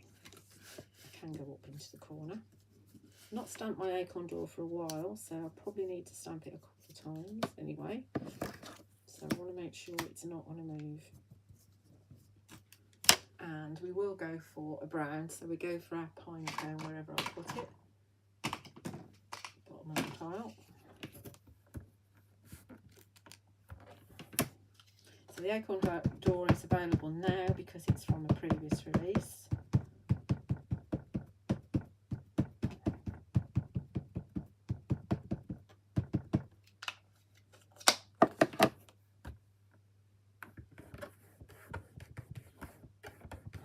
I can go up into the corner. Not stamped my acorn door for a while, so I'll probably need to stamp it a couple of times anyway. So I want to make sure it's not going to move. And we will go for a brown, so we go for our pine cone wherever I put it. Bottom of the pile. So the acorn door is available now because it's from a previous release.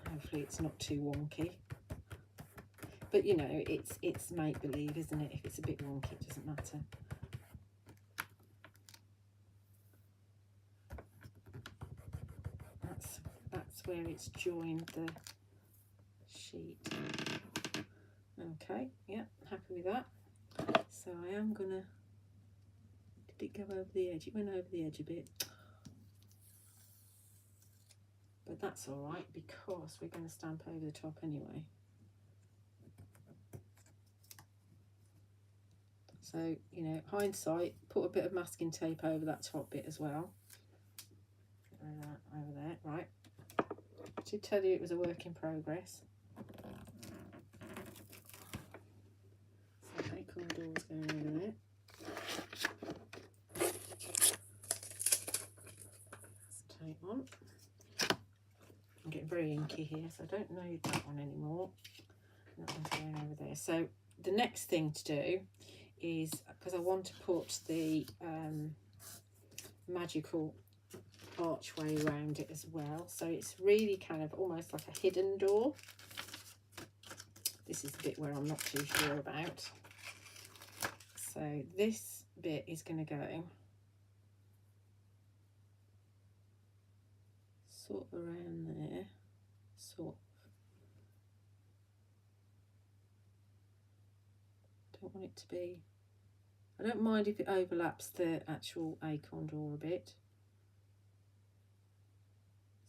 Hopefully it's not too wonky. But you know, it's make-believe, isn't it? If it's a bit wonky, it doesn't matter. That's where it's joined the sheet. Okay, yeah, happy with that. So I am gonna, did it go over the edge? It went over the edge a bit. But that's all right because we're going to stamp over the top anyway. So, you know, hindsight, put a bit of masking tape over that top bit as well. Over there, right. I did tell you it was a work in progress. So acorn door's going over there. Let's tape on. I'm getting very inky here, so I don't need that one anymore. That one's going over there. So the next thing to do is, because I want to put the magical archway around it as well, so it's really kind of almost like a hidden door. This is the bit where I'm not too sure about. So this bit is going to go sort of around there, sort of. Don't want it to be, I don't mind if it overlaps the actual acorn door a bit.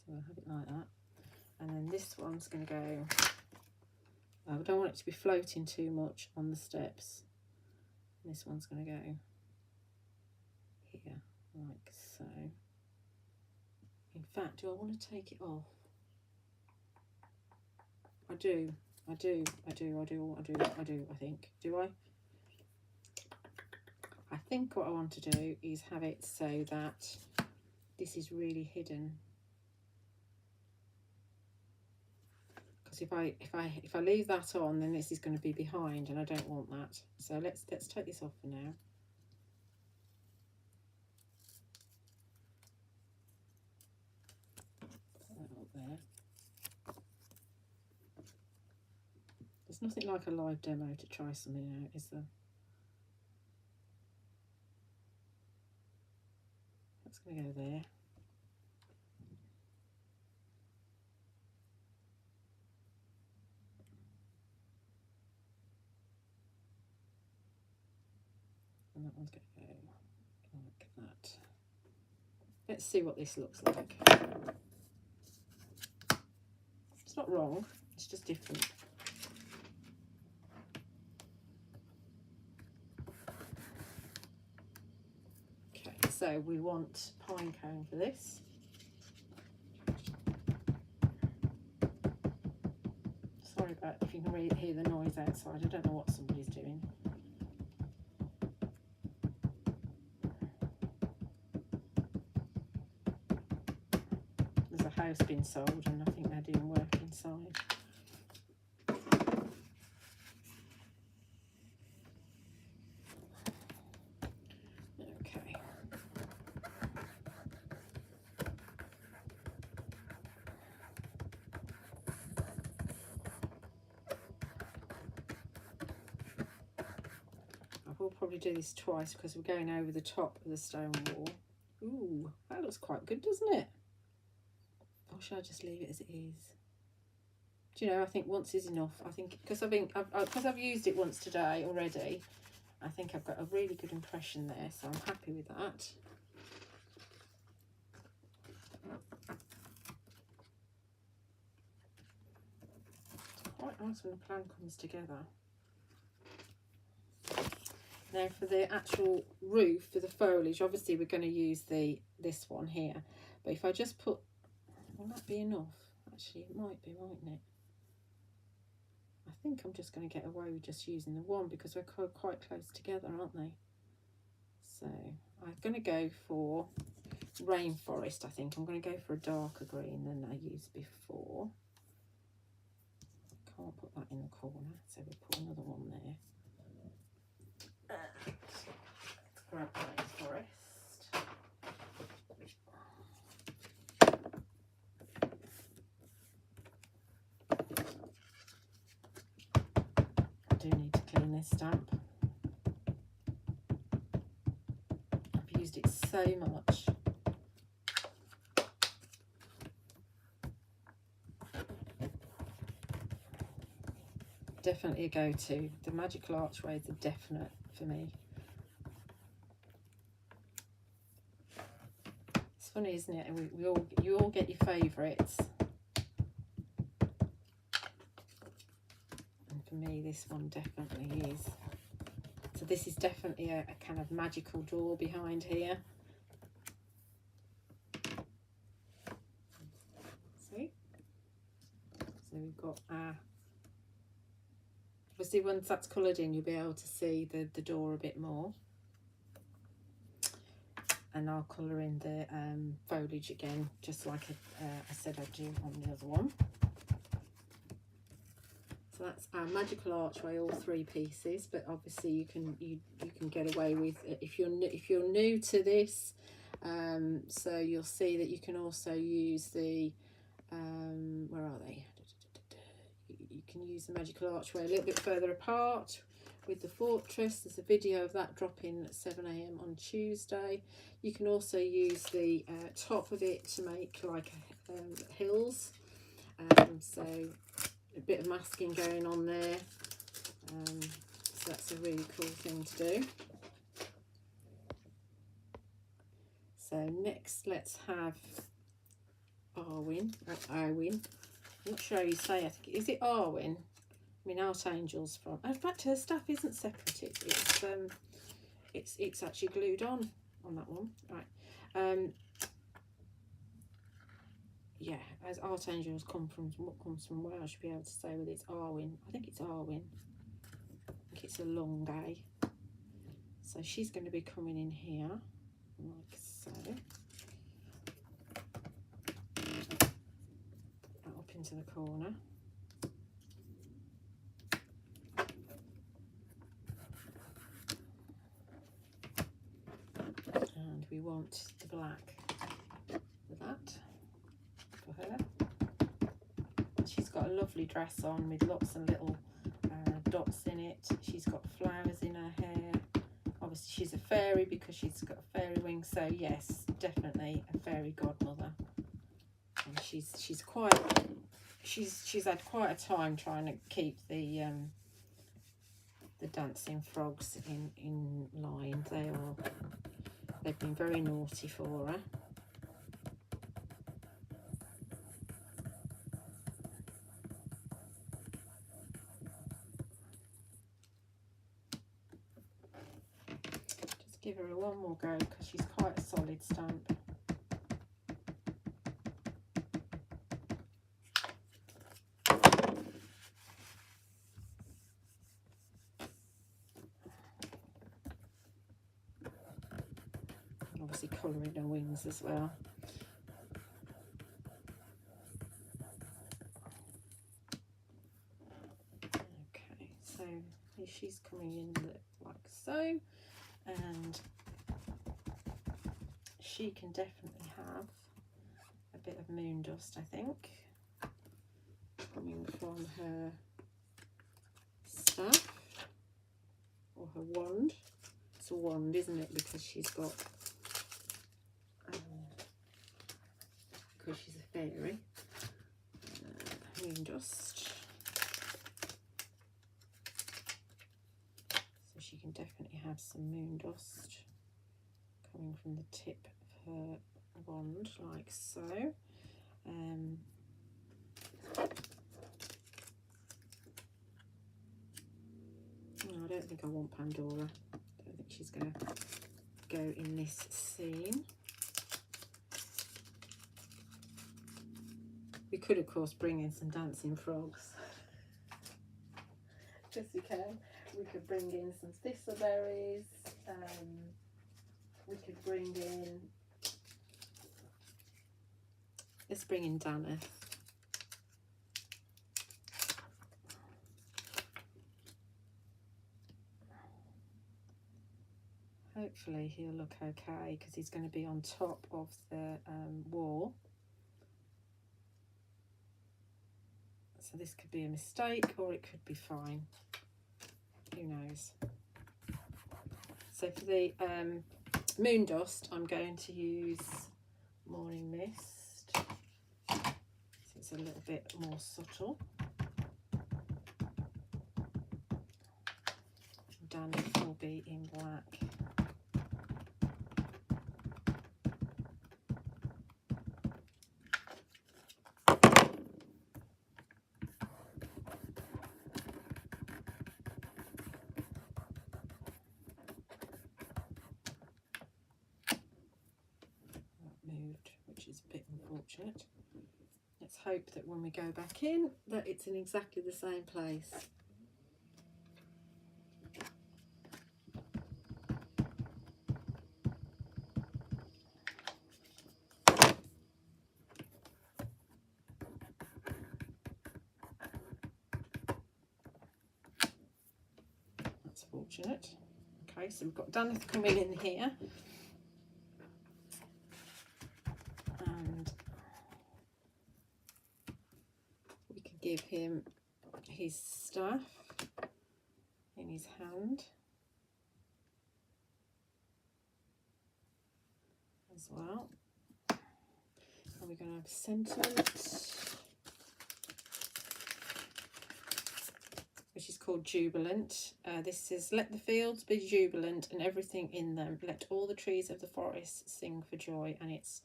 So I'll have it like that. And then this one's going to go, I don't want it to be floating too much on the steps. And this one's going to go here, like so. In fact, do I want to take it off? I do, I think. Do I? I think what I want to do is have it so that this is really hidden. because if I leave that on, then this is going to be behind, and I don't want that. So let's take this off for now. Put that up there. There's nothing like a live demo to try something out, is there? That's going to go there. And that one's going to go like that. Let's see what this looks like. It's not wrong, it's just different. Okay, so we want pine cone for this. Sorry about if you can hear the noise outside. I don't know what somebody's doing. There's a house being sold and I think they're doing work inside. Okay. I will probably do this twice because we're going over the top of the stone wall. Ooh, that looks quite good, doesn't it? Or should I just leave it as it is? Do you know, I think once is enough. I think because I've used it once today already, I think I've got a really good impression there, so I'm happy with that. It's quite nice when the plan comes together. Now for the actual roof, for the foliage, obviously we're going to use this one here. But if I just put, will that be enough? Actually, it might be, mightn't it? I think I'm just going to get away with just using the one because we're quite close together, aren't they? So I'm going to go for rainforest. I think I'm going to go for a darker green than I used before. Can't put that in the corner, so we'll put another one there. Let's grab rainforest. I do need to clean this stamp. I've used it so much. Definitely a go-to. The Magical Archway is a definite for me. It's funny, isn't it? You all get your favourites. And for me, this one definitely is. So this is definitely a kind of magical door behind here. See? So we've got our... Obviously, once that's coloured in, you'll be able to see the door a bit more. And I'll colour in the foliage again, just like I said I'd do on the other one. So that's our Magical Archway, all 3 pieces. But obviously, you can get away with it if you're new to this. So you'll see that you can also use the where are they? You can use the Magical Archway a little bit further apart with the fortress. There's a video of that dropping at 7 AM on Tuesday. You can also use the top of it to make like hills. So a bit of masking going on there. So that's a really cool thing to do. So next, let's have Arwen. I'm not sure how you say it. Is it Arwen? I mean, Archangel's from. In fact, her stuff isn't separate. It's actually glued on that one. Right. Yeah, as Archangels comes from where I should be able to say whether it's Arwen. I think it's Arwen. I think it's a long day. So she's going to be coming in here, like so. Up into the corner. want the black for that, for her. She's got a lovely dress on with lots of little dots in it. She's got flowers in her hair. Obviously she's a fairy because she's got a fairy wing, so yes, definitely a fairy godmother. And she's had quite a time trying to keep the dancing frogs in line. They've been very naughty for her. Just give her one more go because she's quite a solid stamp. Obviously colouring her wings as well. Okay, so she's coming in like so, and she can definitely have a bit of moon dust, I think, coming from her staff or her wand. It's a wand, isn't it, because she's got because she's a fairy. Moon dust, so she can definitely have some moon dust coming from the tip of her wand, like so. I don't think I want Pandora. I don't think she's going to go in this scene. We could, of course, bring in some dancing frogs. Yes, we can. We could bring in some thistleberries. We could bring in... Let's bring in Daneth. Hopefully he'll look okay because he's going to be on top of the wall. So this could be a mistake or it could be fine. Who knows? So for the moon dust, I'm going to use Morning Mist. So it's a little bit more subtle. Daneth will be in black. Which is a bit unfortunate. Let's hope that when we go back in that it's in exactly the same place. That's fortunate. Okay, so we've got Daneth coming in here. Give him his staff in his hand as well. And we're going to have Sentiment, which is called Jubilant. This is, let the fields be jubilant and everything in them. Let all the trees of the forest sing for joy. And it's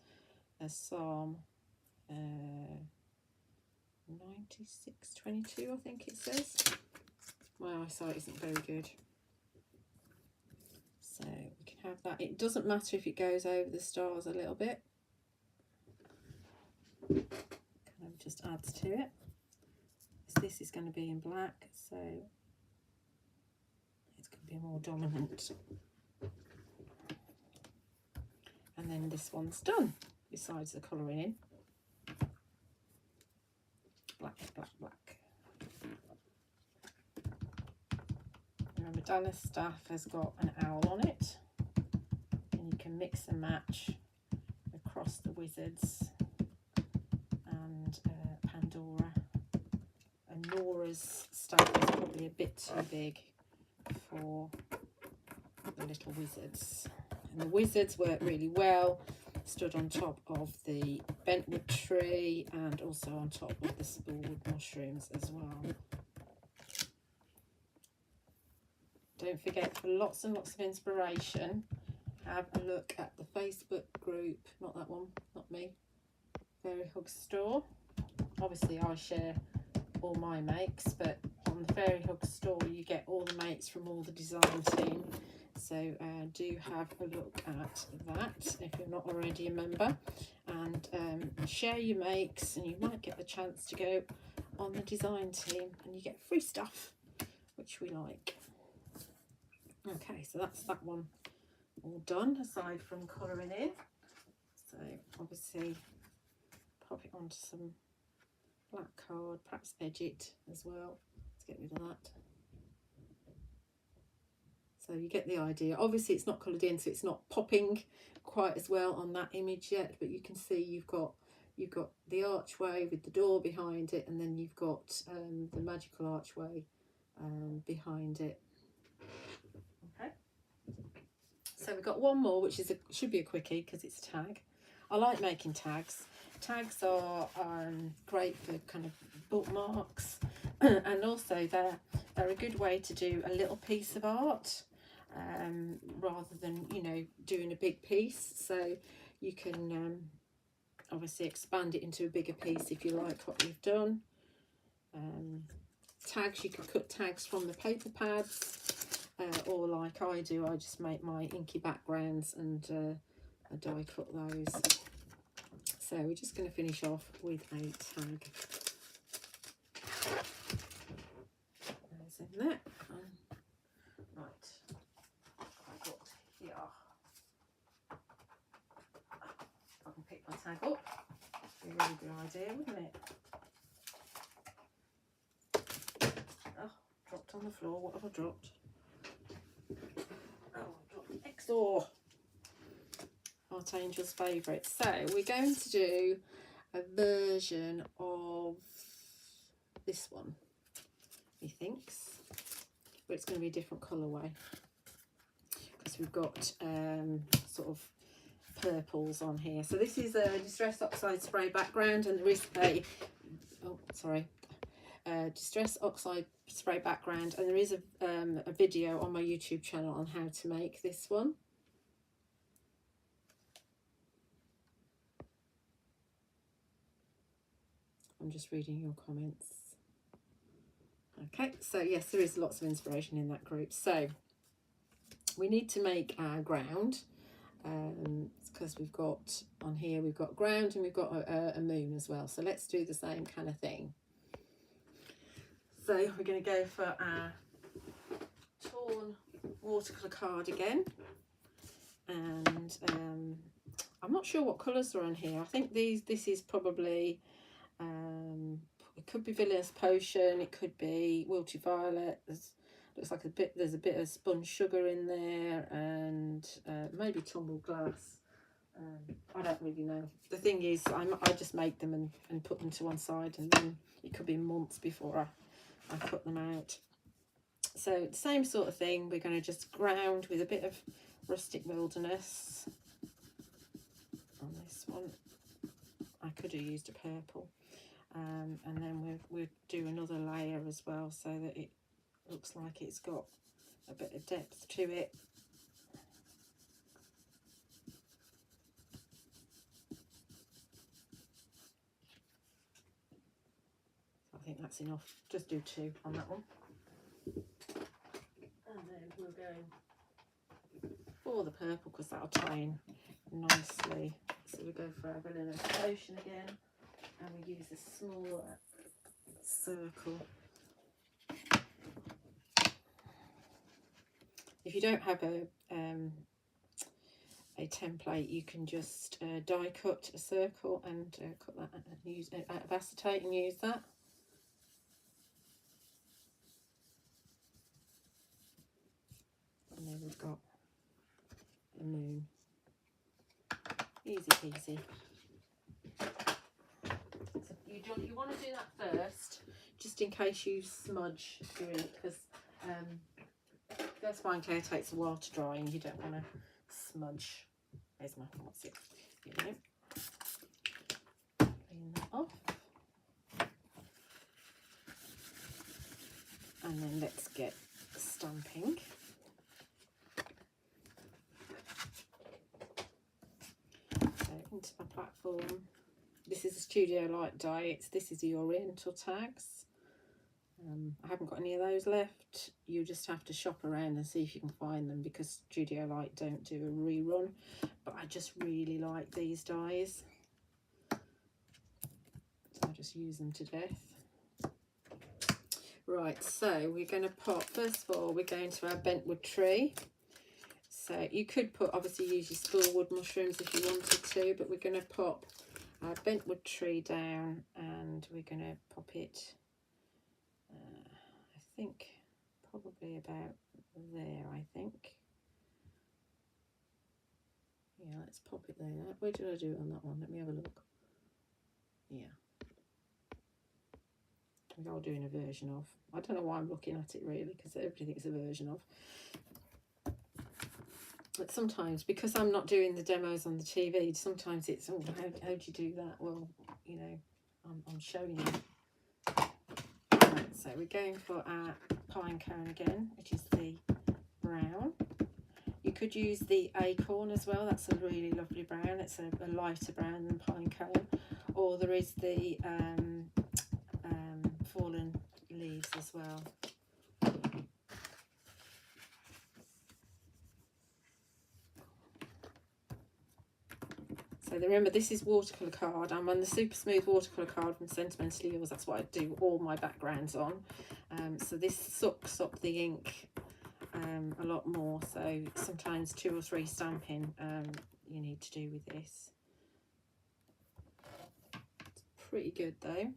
a Psalm 96:22, I think it says. My eyesight isn't very good, so we can have that. It doesn't matter if it goes over the stars a little bit, kind of just adds to it. This is going to be in black, so it's going to be more dominant. And then this one's done, besides the colouring in. Black, black, black. Remember, Daneth's staff has got an owl on it, and you can mix and match across the Wizards and Pandora. And Nora's staff is probably a bit too big for the little Wizards. And the Wizards work really well, stood on top of the bentwood tree and also on top of the spoolwood mushrooms as well. Don't forget, for lots and lots of inspiration, have a look at the Facebook group, not that one, not me, Fairy Hug Store. Obviously I share all my makes, but on the Fairy Hug Store you get all the makes from all the design team. So do have a look at that if you're not already a member, and share your makes, and you might get the chance to go on the design team and you get free stuff, which we like. Okay, so that's that one all done, aside from colouring in. So obviously pop it onto some black card, perhaps edge it as well. Let's get rid of that. So you get the idea. Obviously it's not coloured in, so it's not popping quite as well on that image yet, but you can see you've got the archway with the door behind it, and then you've got the magical archway behind it. Okay. So we've got one more, which is should be a quickie because it's a tag. I like making tags. Tags are great for kind of bookmarks, and also they're a good way to do a little piece of art rather than, you know, doing a big piece. So you can obviously expand it into a bigger piece if you like what you've done. Tags, you can cut tags from the paper pads, or like I do, I just make my inky backgrounds and I die cut those. So we're just going to finish off with a tag. There's in there. Right, I got here. I can pick my tag up. Be a really good idea, wouldn't it? Oh, dropped on the floor. What have I dropped? Oh, I dropped Exor. Archangel's favourite. So we're going to do a version of this one, he thinks, but it's going to be a different colourway because we've got sort of purples on here. So this is a Distress Oxide spray background, and there is a Distress Oxide spray background, and there is a video on my YouTube channel on how to make this one. I'm just reading your comments. Okay, so yes, there is lots of inspiration in that group. So we need to make our ground, because we've got on here, we've got ground and we've got a moon as well. So let's do the same kind of thing. So we're going to go for our torn watercolour card again, and I'm not sure what colours are on here. I think this is probably it could be Villainous Potion, it could be Wilted Violet. Looks like there's a bit of spun sugar in there, and maybe tumbled glass. I don't really know. The thing is, I just make them and put them to one side, and then it could be months before I cut them out. So the same sort of thing, we're going to just ground with a bit of Rustic Wilderness on this one. I could have used a purple. And then we'll do another layer as well, so that it looks like it's got a bit of depth to it. I think that's enough. Just do 2 on that one. And then we'll go for the purple because that'll tie in nicely. So we'll go for our Villainous Potion again, and we use a smaller circle. If you don't have a template, you can just die cut a circle and cut that and use out of acetate and use that. And then we've got the moon. easy peasy. So you want to do that first, just in case you smudge your ink, because First Fine Clear takes a while to dry and you don't want to smudge. There's my, what's it? You know. Clean that off. And then let's get stamping. So into my platform. This is a Studio Light die. This is the Oriental tags. I haven't got any of those left. You just have to shop around and see if you can find them, because Studio Light don't do a rerun. But I just really like these dies, so I just use them to death. Right, so we're going to pop, first of all, we're going to our bentwood tree. So you could put, obviously use your spillwood mushrooms if you wanted to, but we're going to pop our bentwood tree down, and we're going to pop it, I think, probably about there, I think. Yeah, let's pop it there. Where did I do it on that one? Let me have a look. Yeah. We are doing a version of. I don't know why I'm looking at it really, because everything's a version of. But sometimes, because I'm not doing the demos on the TV, sometimes it's, oh, how do you do that? Well, you know, I'm showing you. Right, so we're going for our pine cone again, which is the brown. You could use the acorn as well. That's a really lovely brown. It's a lighter brown than pine cone. Or there is the fallen leaves as well. So remember, this is watercolour card. I'm on the Super Smooth watercolour card from Sentimentally Yours. That's what I do all my backgrounds on. So this sucks up the ink a lot more. So sometimes 2 or 3 stamping you need to do with this. It's pretty good though.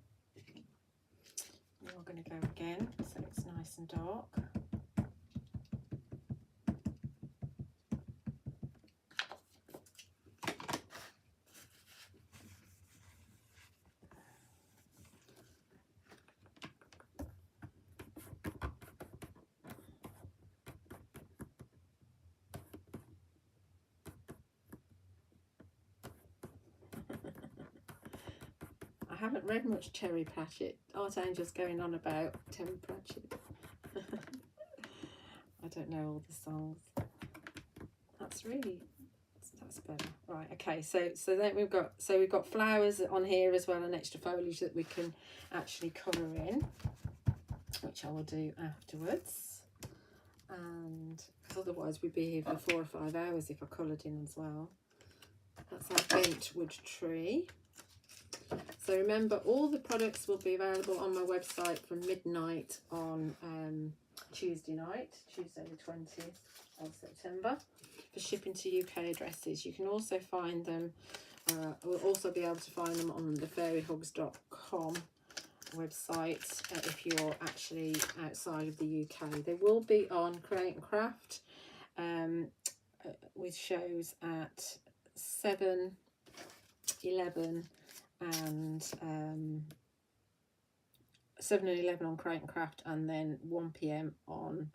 We're going to go again, so it's nice and dark. I haven't read much Terry Pratchett. Art Angel's going on about Terry Pratchett. I don't know all the songs. That's better. Right, okay, so then we've got flowers on here as well, and extra foliage that we can actually colour in, which I will do afterwards. And because otherwise we'd be here for 4 or 5 hours if I coloured in as well. That's our bentwood tree. So remember, all the products will be available on my website from midnight on Tuesday night, Tuesday the 20th of September, for shipping to UK addresses. You can also find them, we'll also be able to find them on the fairyhugs.com website if you're actually outside of the UK. They will be on Create and Craft with shows at 7, 11 and 7 and 11 on Create and Craft, and then 1 PM on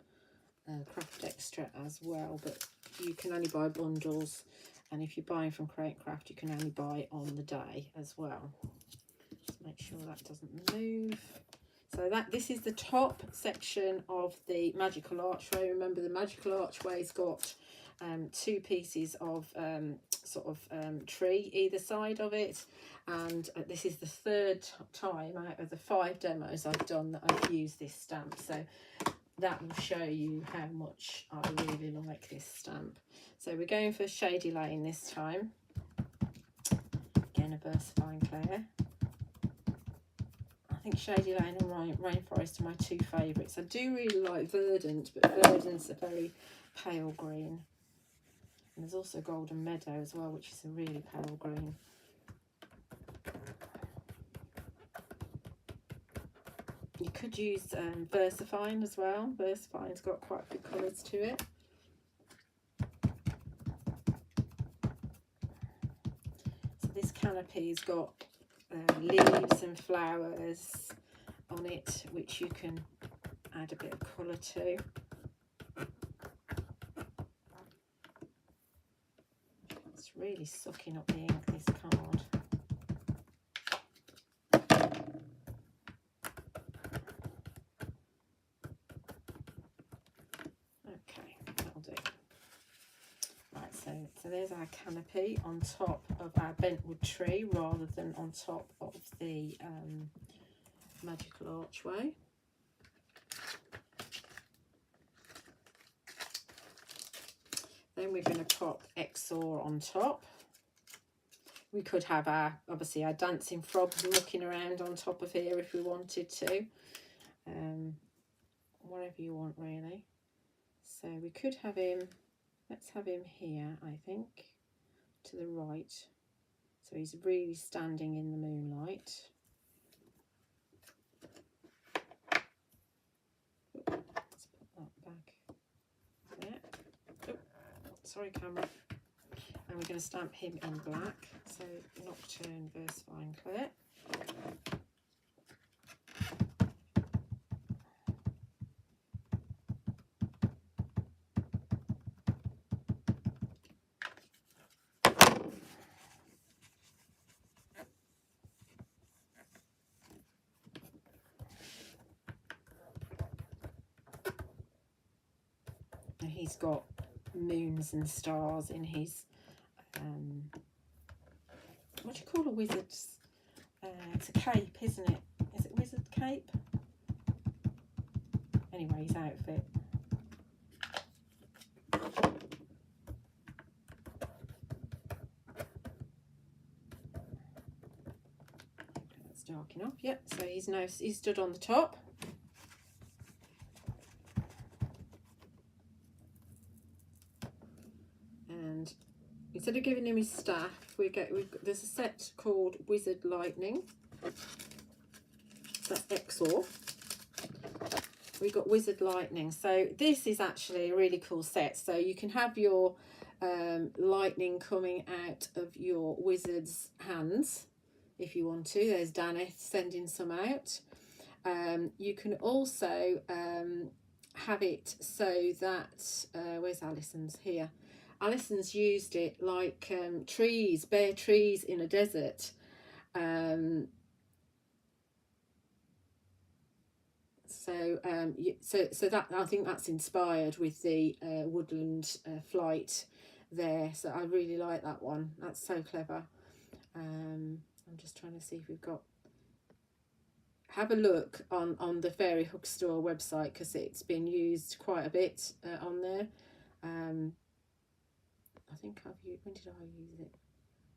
Craft Extra as well. But you can only buy bundles, and if you're buying from Create and Craft, you can only buy on the day as well. Just make sure that doesn't move. So this is the top section of the Magical Archway. Remember, the Magical Archway's got 2 pieces of tree either side of it, and this is the 3rd time out of the 5 demos I've done that I've used this stamp, so that will show you how much I really like this stamp. So we're going for Shady Lane this time. Again, a VersaFine Clair. I think Shady Lane and Rainforest are my 2 favourites. I do really like Verdant, but Verdant's a very pale green. And there's also Golden Meadow as well, which is a really pale green. You could use VersaFine as well. VersaFine's got quite a few colours to it. canopy's got leaves and flowers on it, which you can add a bit of colour to. It's really sucking up the ink, this card. Okay, that'll do. Right, so there's our canopy on top of our bentwood tree rather than on top of the magical archway. Then we're going to pop Exor on top. We could have our, obviously, our dancing frogs looking around on top of here if we wanted to. Whatever you want, really. So we could have him, let's have him here, I think, to the right. So he's really standing in the moonlight. Let's put that back there. Oh, sorry, camera. And we're going to stamp him in black. So Nocturne Verse Fine Clear. And he's got moons and stars in his what do you call a wizard's? It's a cape, isn't it? Is it wizard cape? Anyway, his outfit. That's dark enough. Yep. So he's stood on the top. And instead of giving him his staff, there's a set called Wizard Lightning. That's Exor. We've got Wizard Lightning. So this is actually a really cool set. So you can have your lightning coming out of your wizard's hands if you want to. There's Daneth sending some out. You can also have it so that, where's Alison's? Here. Alison's used it like bare trees in a desert. So that, I think that's inspired with the woodland flight there. So I really like that one. That's so clever. I'm just trying to see if we've got. Have a look on the Fairy Hook Store website because it's been used quite a bit on there. I think I've used, when did I use it?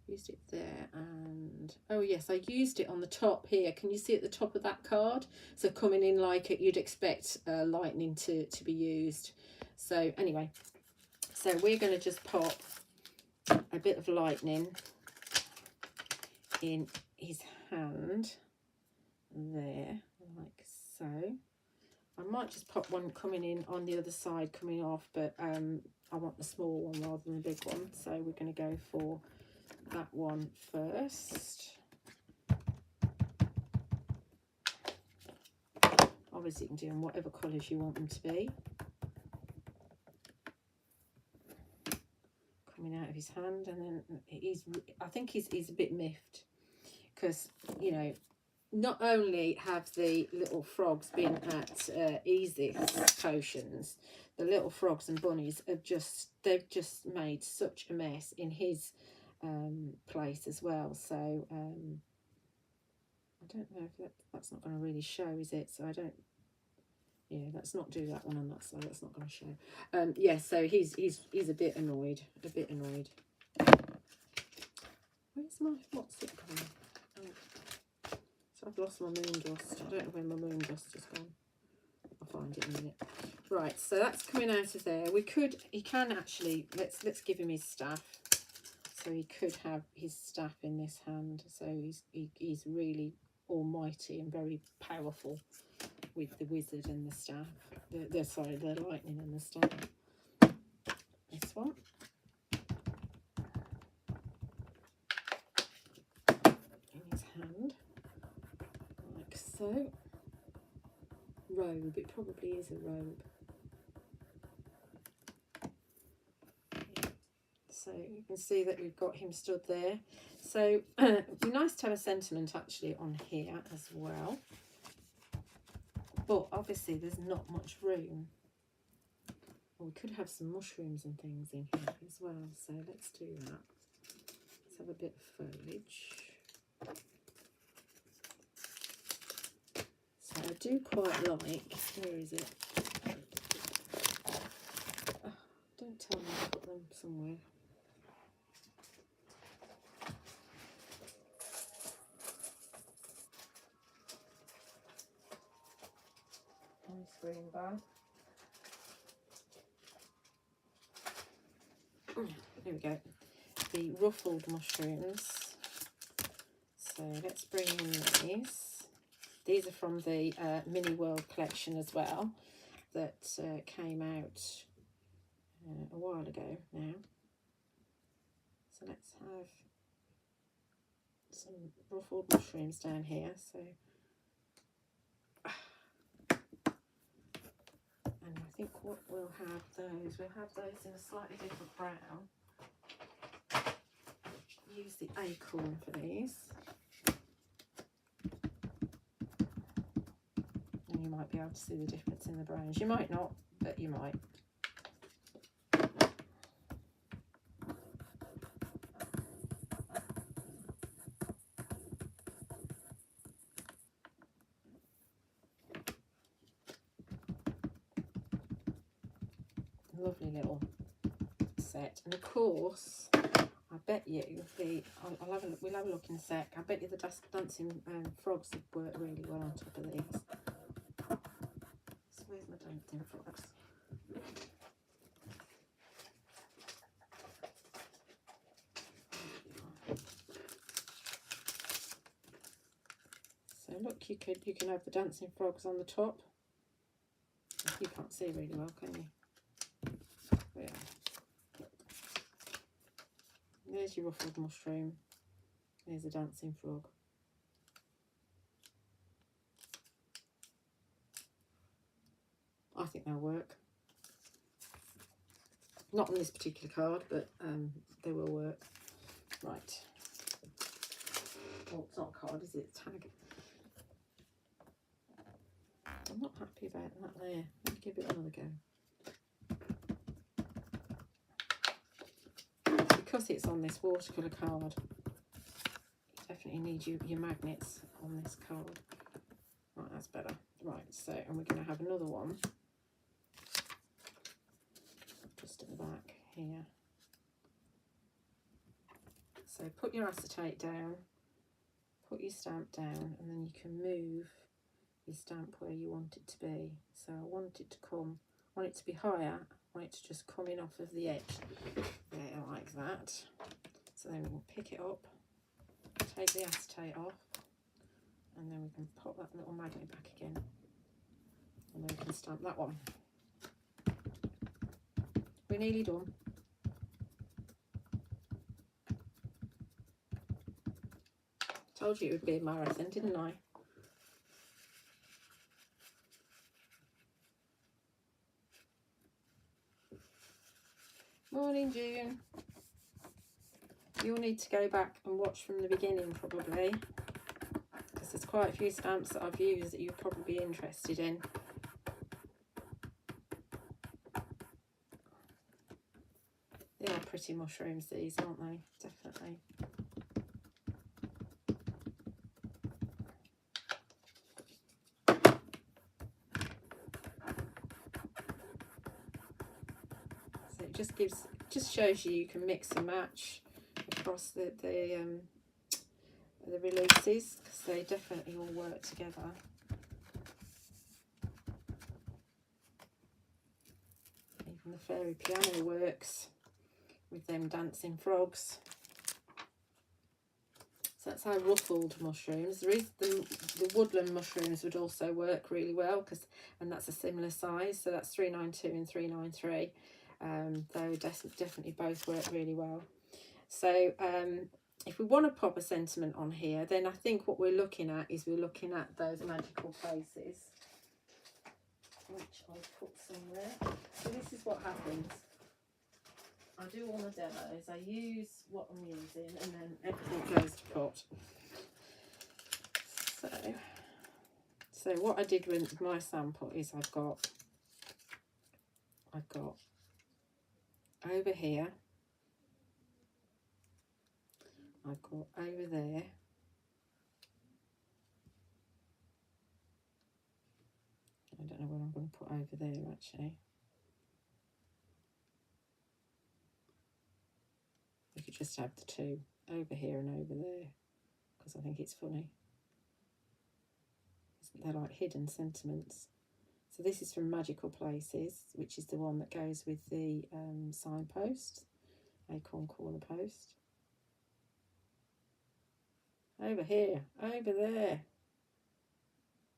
Used it there, and oh yes, I used it on the top here. Can you see at the top of that card? So coming in like it, you'd expect lightning to be used. So anyway, so we're going to just pop a bit of lightning in his hand there, like so. I might just pop one coming in on the other side coming off, but I want the small one rather than the big one, so we're going to go for that one first. Obviously you can do them whatever colours you want them to be. Coming out of his hand, and then I think he's a bit miffed because, you know, not only have the little frogs been at Edith's potions, the little frogs and bunnies they've just made such a mess in his place as well. So I don't know if that's not going to really show, is it? So I don't. Yeah, let's not do that one on that side. That's not going to show. Yeah, so he's a bit annoyed. Where's my what's it gone? Oh, so I've lost my moon dust. I don't know where my moon dust has gone. I'll find it in a minute. Right, so that's coming out of there. He can actually, let's give him his staff. So he could have his staff in this hand. So he's really almighty and very powerful with the wizard and the staff. The lightning and the staff. This one. So, robe, it probably is a robe. So you can see that we've got him stood there. So it'd be nice to have a sentiment actually on here as well. But obviously there's not much room. Well, we could have some mushrooms and things in here as well. So let's do that. Let's have a bit of foliage. So I do quite like, where is it? Oh, don't tell me I put them somewhere. On screen bar. Here we go. The ruffled mushrooms. So let's bring in these. These are from the Mini World collection as well, that came out a while ago now. So let's have some ruffled mushrooms down here. So, and I think what we'll have those in a slightly different brown. Use the acorn for these. And you might be able to see the difference in the browns. You might not, but you might. Lovely little set. And of course, I bet you we'll have a look in a sec. I bet you the dancing frogs would work really well on top of these. So where's my dancing frogs? So look, you can have the dancing frogs on the top. You can't see really well, can you? Yeah. There's your ruffled mushroom. There's a dancing frog. I think they'll work. Not on this particular card, but they will work. Right. Oh, it's not a card, is it? It's a tag. I'm not happy about that there. Let me give it another go. Because it's on this watercolour card, you definitely need your magnets on this card. Right, that's better. Right, so, and we're going to have another one just at the back here. So put your acetate down, put your stamp down, and then you can move your stamp where you want it to be. So I want it to be higher, I want it to just come in off of the edge. There, like that. So then we can pick it up, take the acetate off, and then we can pop that little magnet back again. And then we can stamp that one. We're nearly done. Told you it would be a marathon, didn't I? Morning, June. You'll need to go back and watch from the beginning probably, because there's quite a few stamps that I've used that you'll probably be interested in. They are pretty mushrooms, these, aren't they? Definitely. So it just shows you can mix and match across the releases, because they definitely all work together. Even the fairy piano works with them dancing frogs. So that's our ruffled mushrooms. There is the woodland mushrooms would also work really well, and that's a similar size, so that's 392 and 393. They definitely both work really well. So if we want to pop a sentiment on here, then I think what we're looking at is we're looking at those magical places, which I'll put somewhere. So this is what happens. I do all my demos, I use what I'm using, and then everything goes to pot. So what I did with my sample is I've got over here, I've got over there, I don't know what I'm going to put over there actually. We could just have the two, over here and over there, because I think it's funny. They're like hidden sentiments. So this is from Magical Places, which is the one that goes with the signpost, Acorn Corner post. Over here, over there.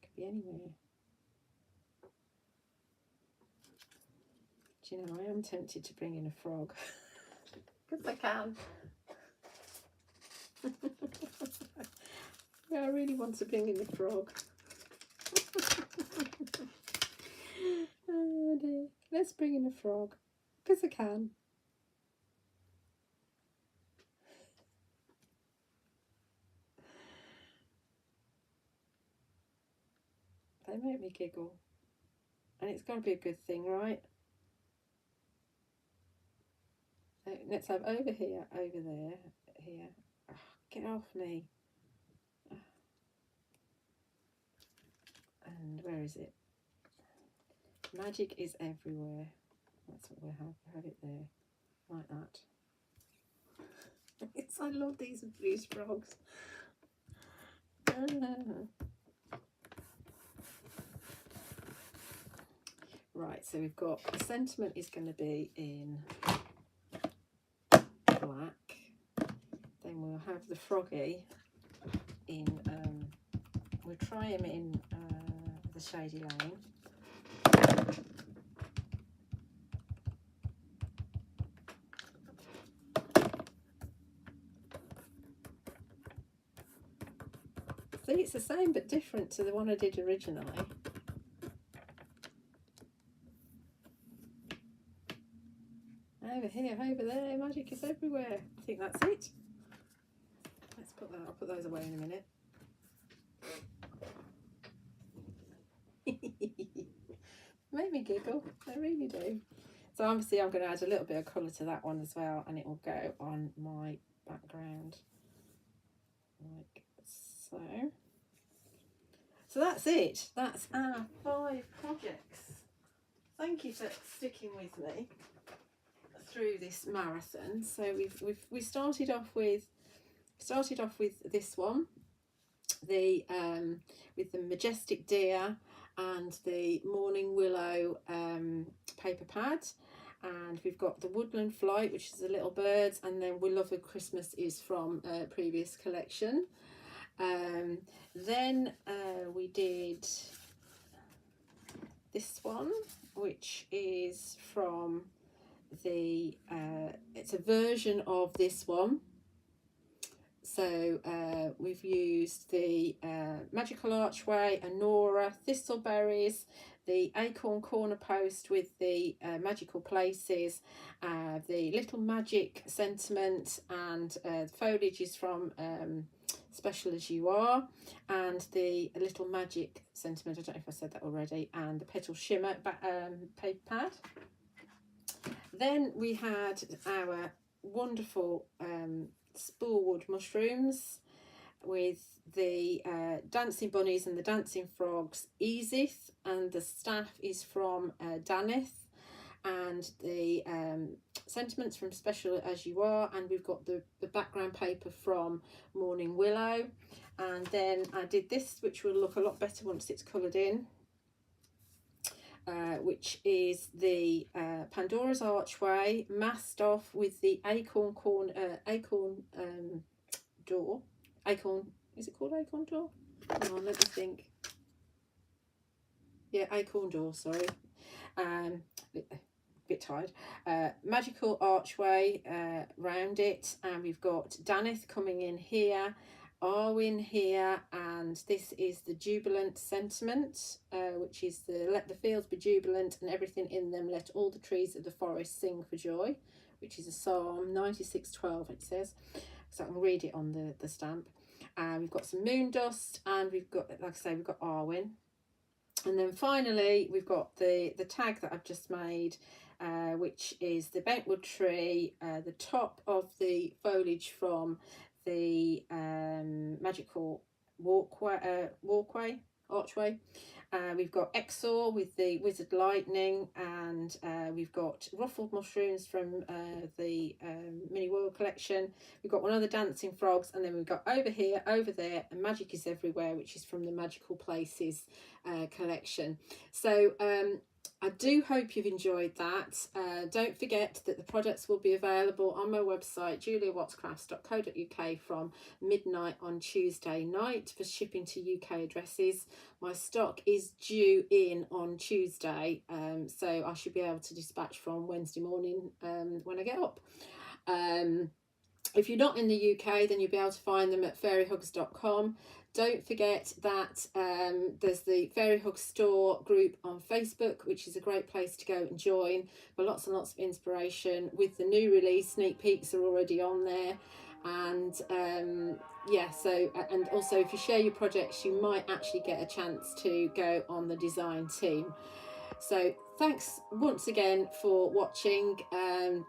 Could be anywhere. Do you know, I am tempted to bring in a frog. Because I can. Yeah, I really want to bring in a frog. Oh dear. Let's bring in a frog. Because I can. They make me giggle. And it's got to be a good thing, right? Let's have over here, over there, here. Oh, get off me. And where is it? Magic is everywhere. That's what we'll have it there, like that. Yes, I love these blue frogs. Right, so we've got the sentiment is going to be in black. Then we'll have the froggy in, we'll try him in the Shady Lane. See, it's the same but different to the one I did originally. Over here, over there, magic is everywhere. I think that's it. Let's put that, I'll put those away in a minute. Make me giggle, they really do. So obviously I'm going to add a little bit of colour to that one as well, and it will go on my background like so. So that's it. That's our 5 projects. Thank you for sticking with me through this marathon. So we started off with this one, the with the Majestic Deer and the Morning Willow paper pad, and we've got the Woodland Flight, which is the little birds, and then We Love a Christmas is from a previous collection. Then we did this one, which is from the it's a version of this one. So we've used the Magical Archway, Anora, Thistleberries, the Acorn Corner post with the Magical Places, the Little Magic sentiment, and the foliage is from Special As You Are, and the Little Magic sentiment, I don't know if I said that already, and the Petal Shimmer paper pad. Then we had our wonderful spoolwood mushrooms with the Dancing Bunnies and the Dancing Frogs, Edith, and the staff is from Danith, and the sentiments from Special As You Are, and we've got the background paper from Morning Willow. And then I did this, which will look a lot better once it's coloured in, which is the Pandora's Archway masked off with the Acorn door. Acorn, is it called Acorn Door? Hang on, let me think. Yeah, Acorn Door, sorry. bit tired. Magical archway round it, and we've got Danith coming in here, Arwen here, and this is the Jubilant Sentiment, which is the let the fields be jubilant and everything in them, let all the trees of the forest sing for joy, which is a Psalm 96:12 it says, so I can read it on the stamp. We've got some moon dust, and we've got, like I say, we've got Arwen. And then finally we've got the tag that I've just made, which is the bentwood tree, the top of the foliage from the magical archway. We've got Exor with the wizard lightning, and we've got ruffled mushrooms from the mini world collection. We've got one of the dancing frogs, and then we've got over here, over there, and Magic is Everywhere, which is from the Magical Places collection. So I do hope you've enjoyed that. Don't forget that the products will be available on my website, juliawattscrafts.co.uk, from midnight on Tuesday night for shipping to UK addresses. My stock is due in on Tuesday, so I should be able to dispatch from Wednesday morning when I get up. If you're not in the UK, then you'll be able to find them at fairyhugs.com. Don't forget that there's the Fairy Hugs store group on Facebook, which is a great place to go and join for lots and lots of inspiration. With the new release, sneak peeks are already on there. And yeah, so, and also if you share your projects, you might actually get a chance to go on the design team. So thanks once again for watching.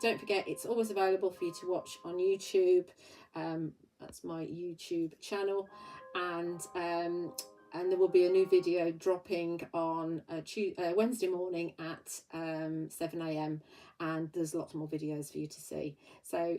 Don't forget, it's always available for you to watch on YouTube. That's my YouTube channel, and there will be a new video dropping on Wednesday morning at 7 AM, and there's lots more videos for you to see. So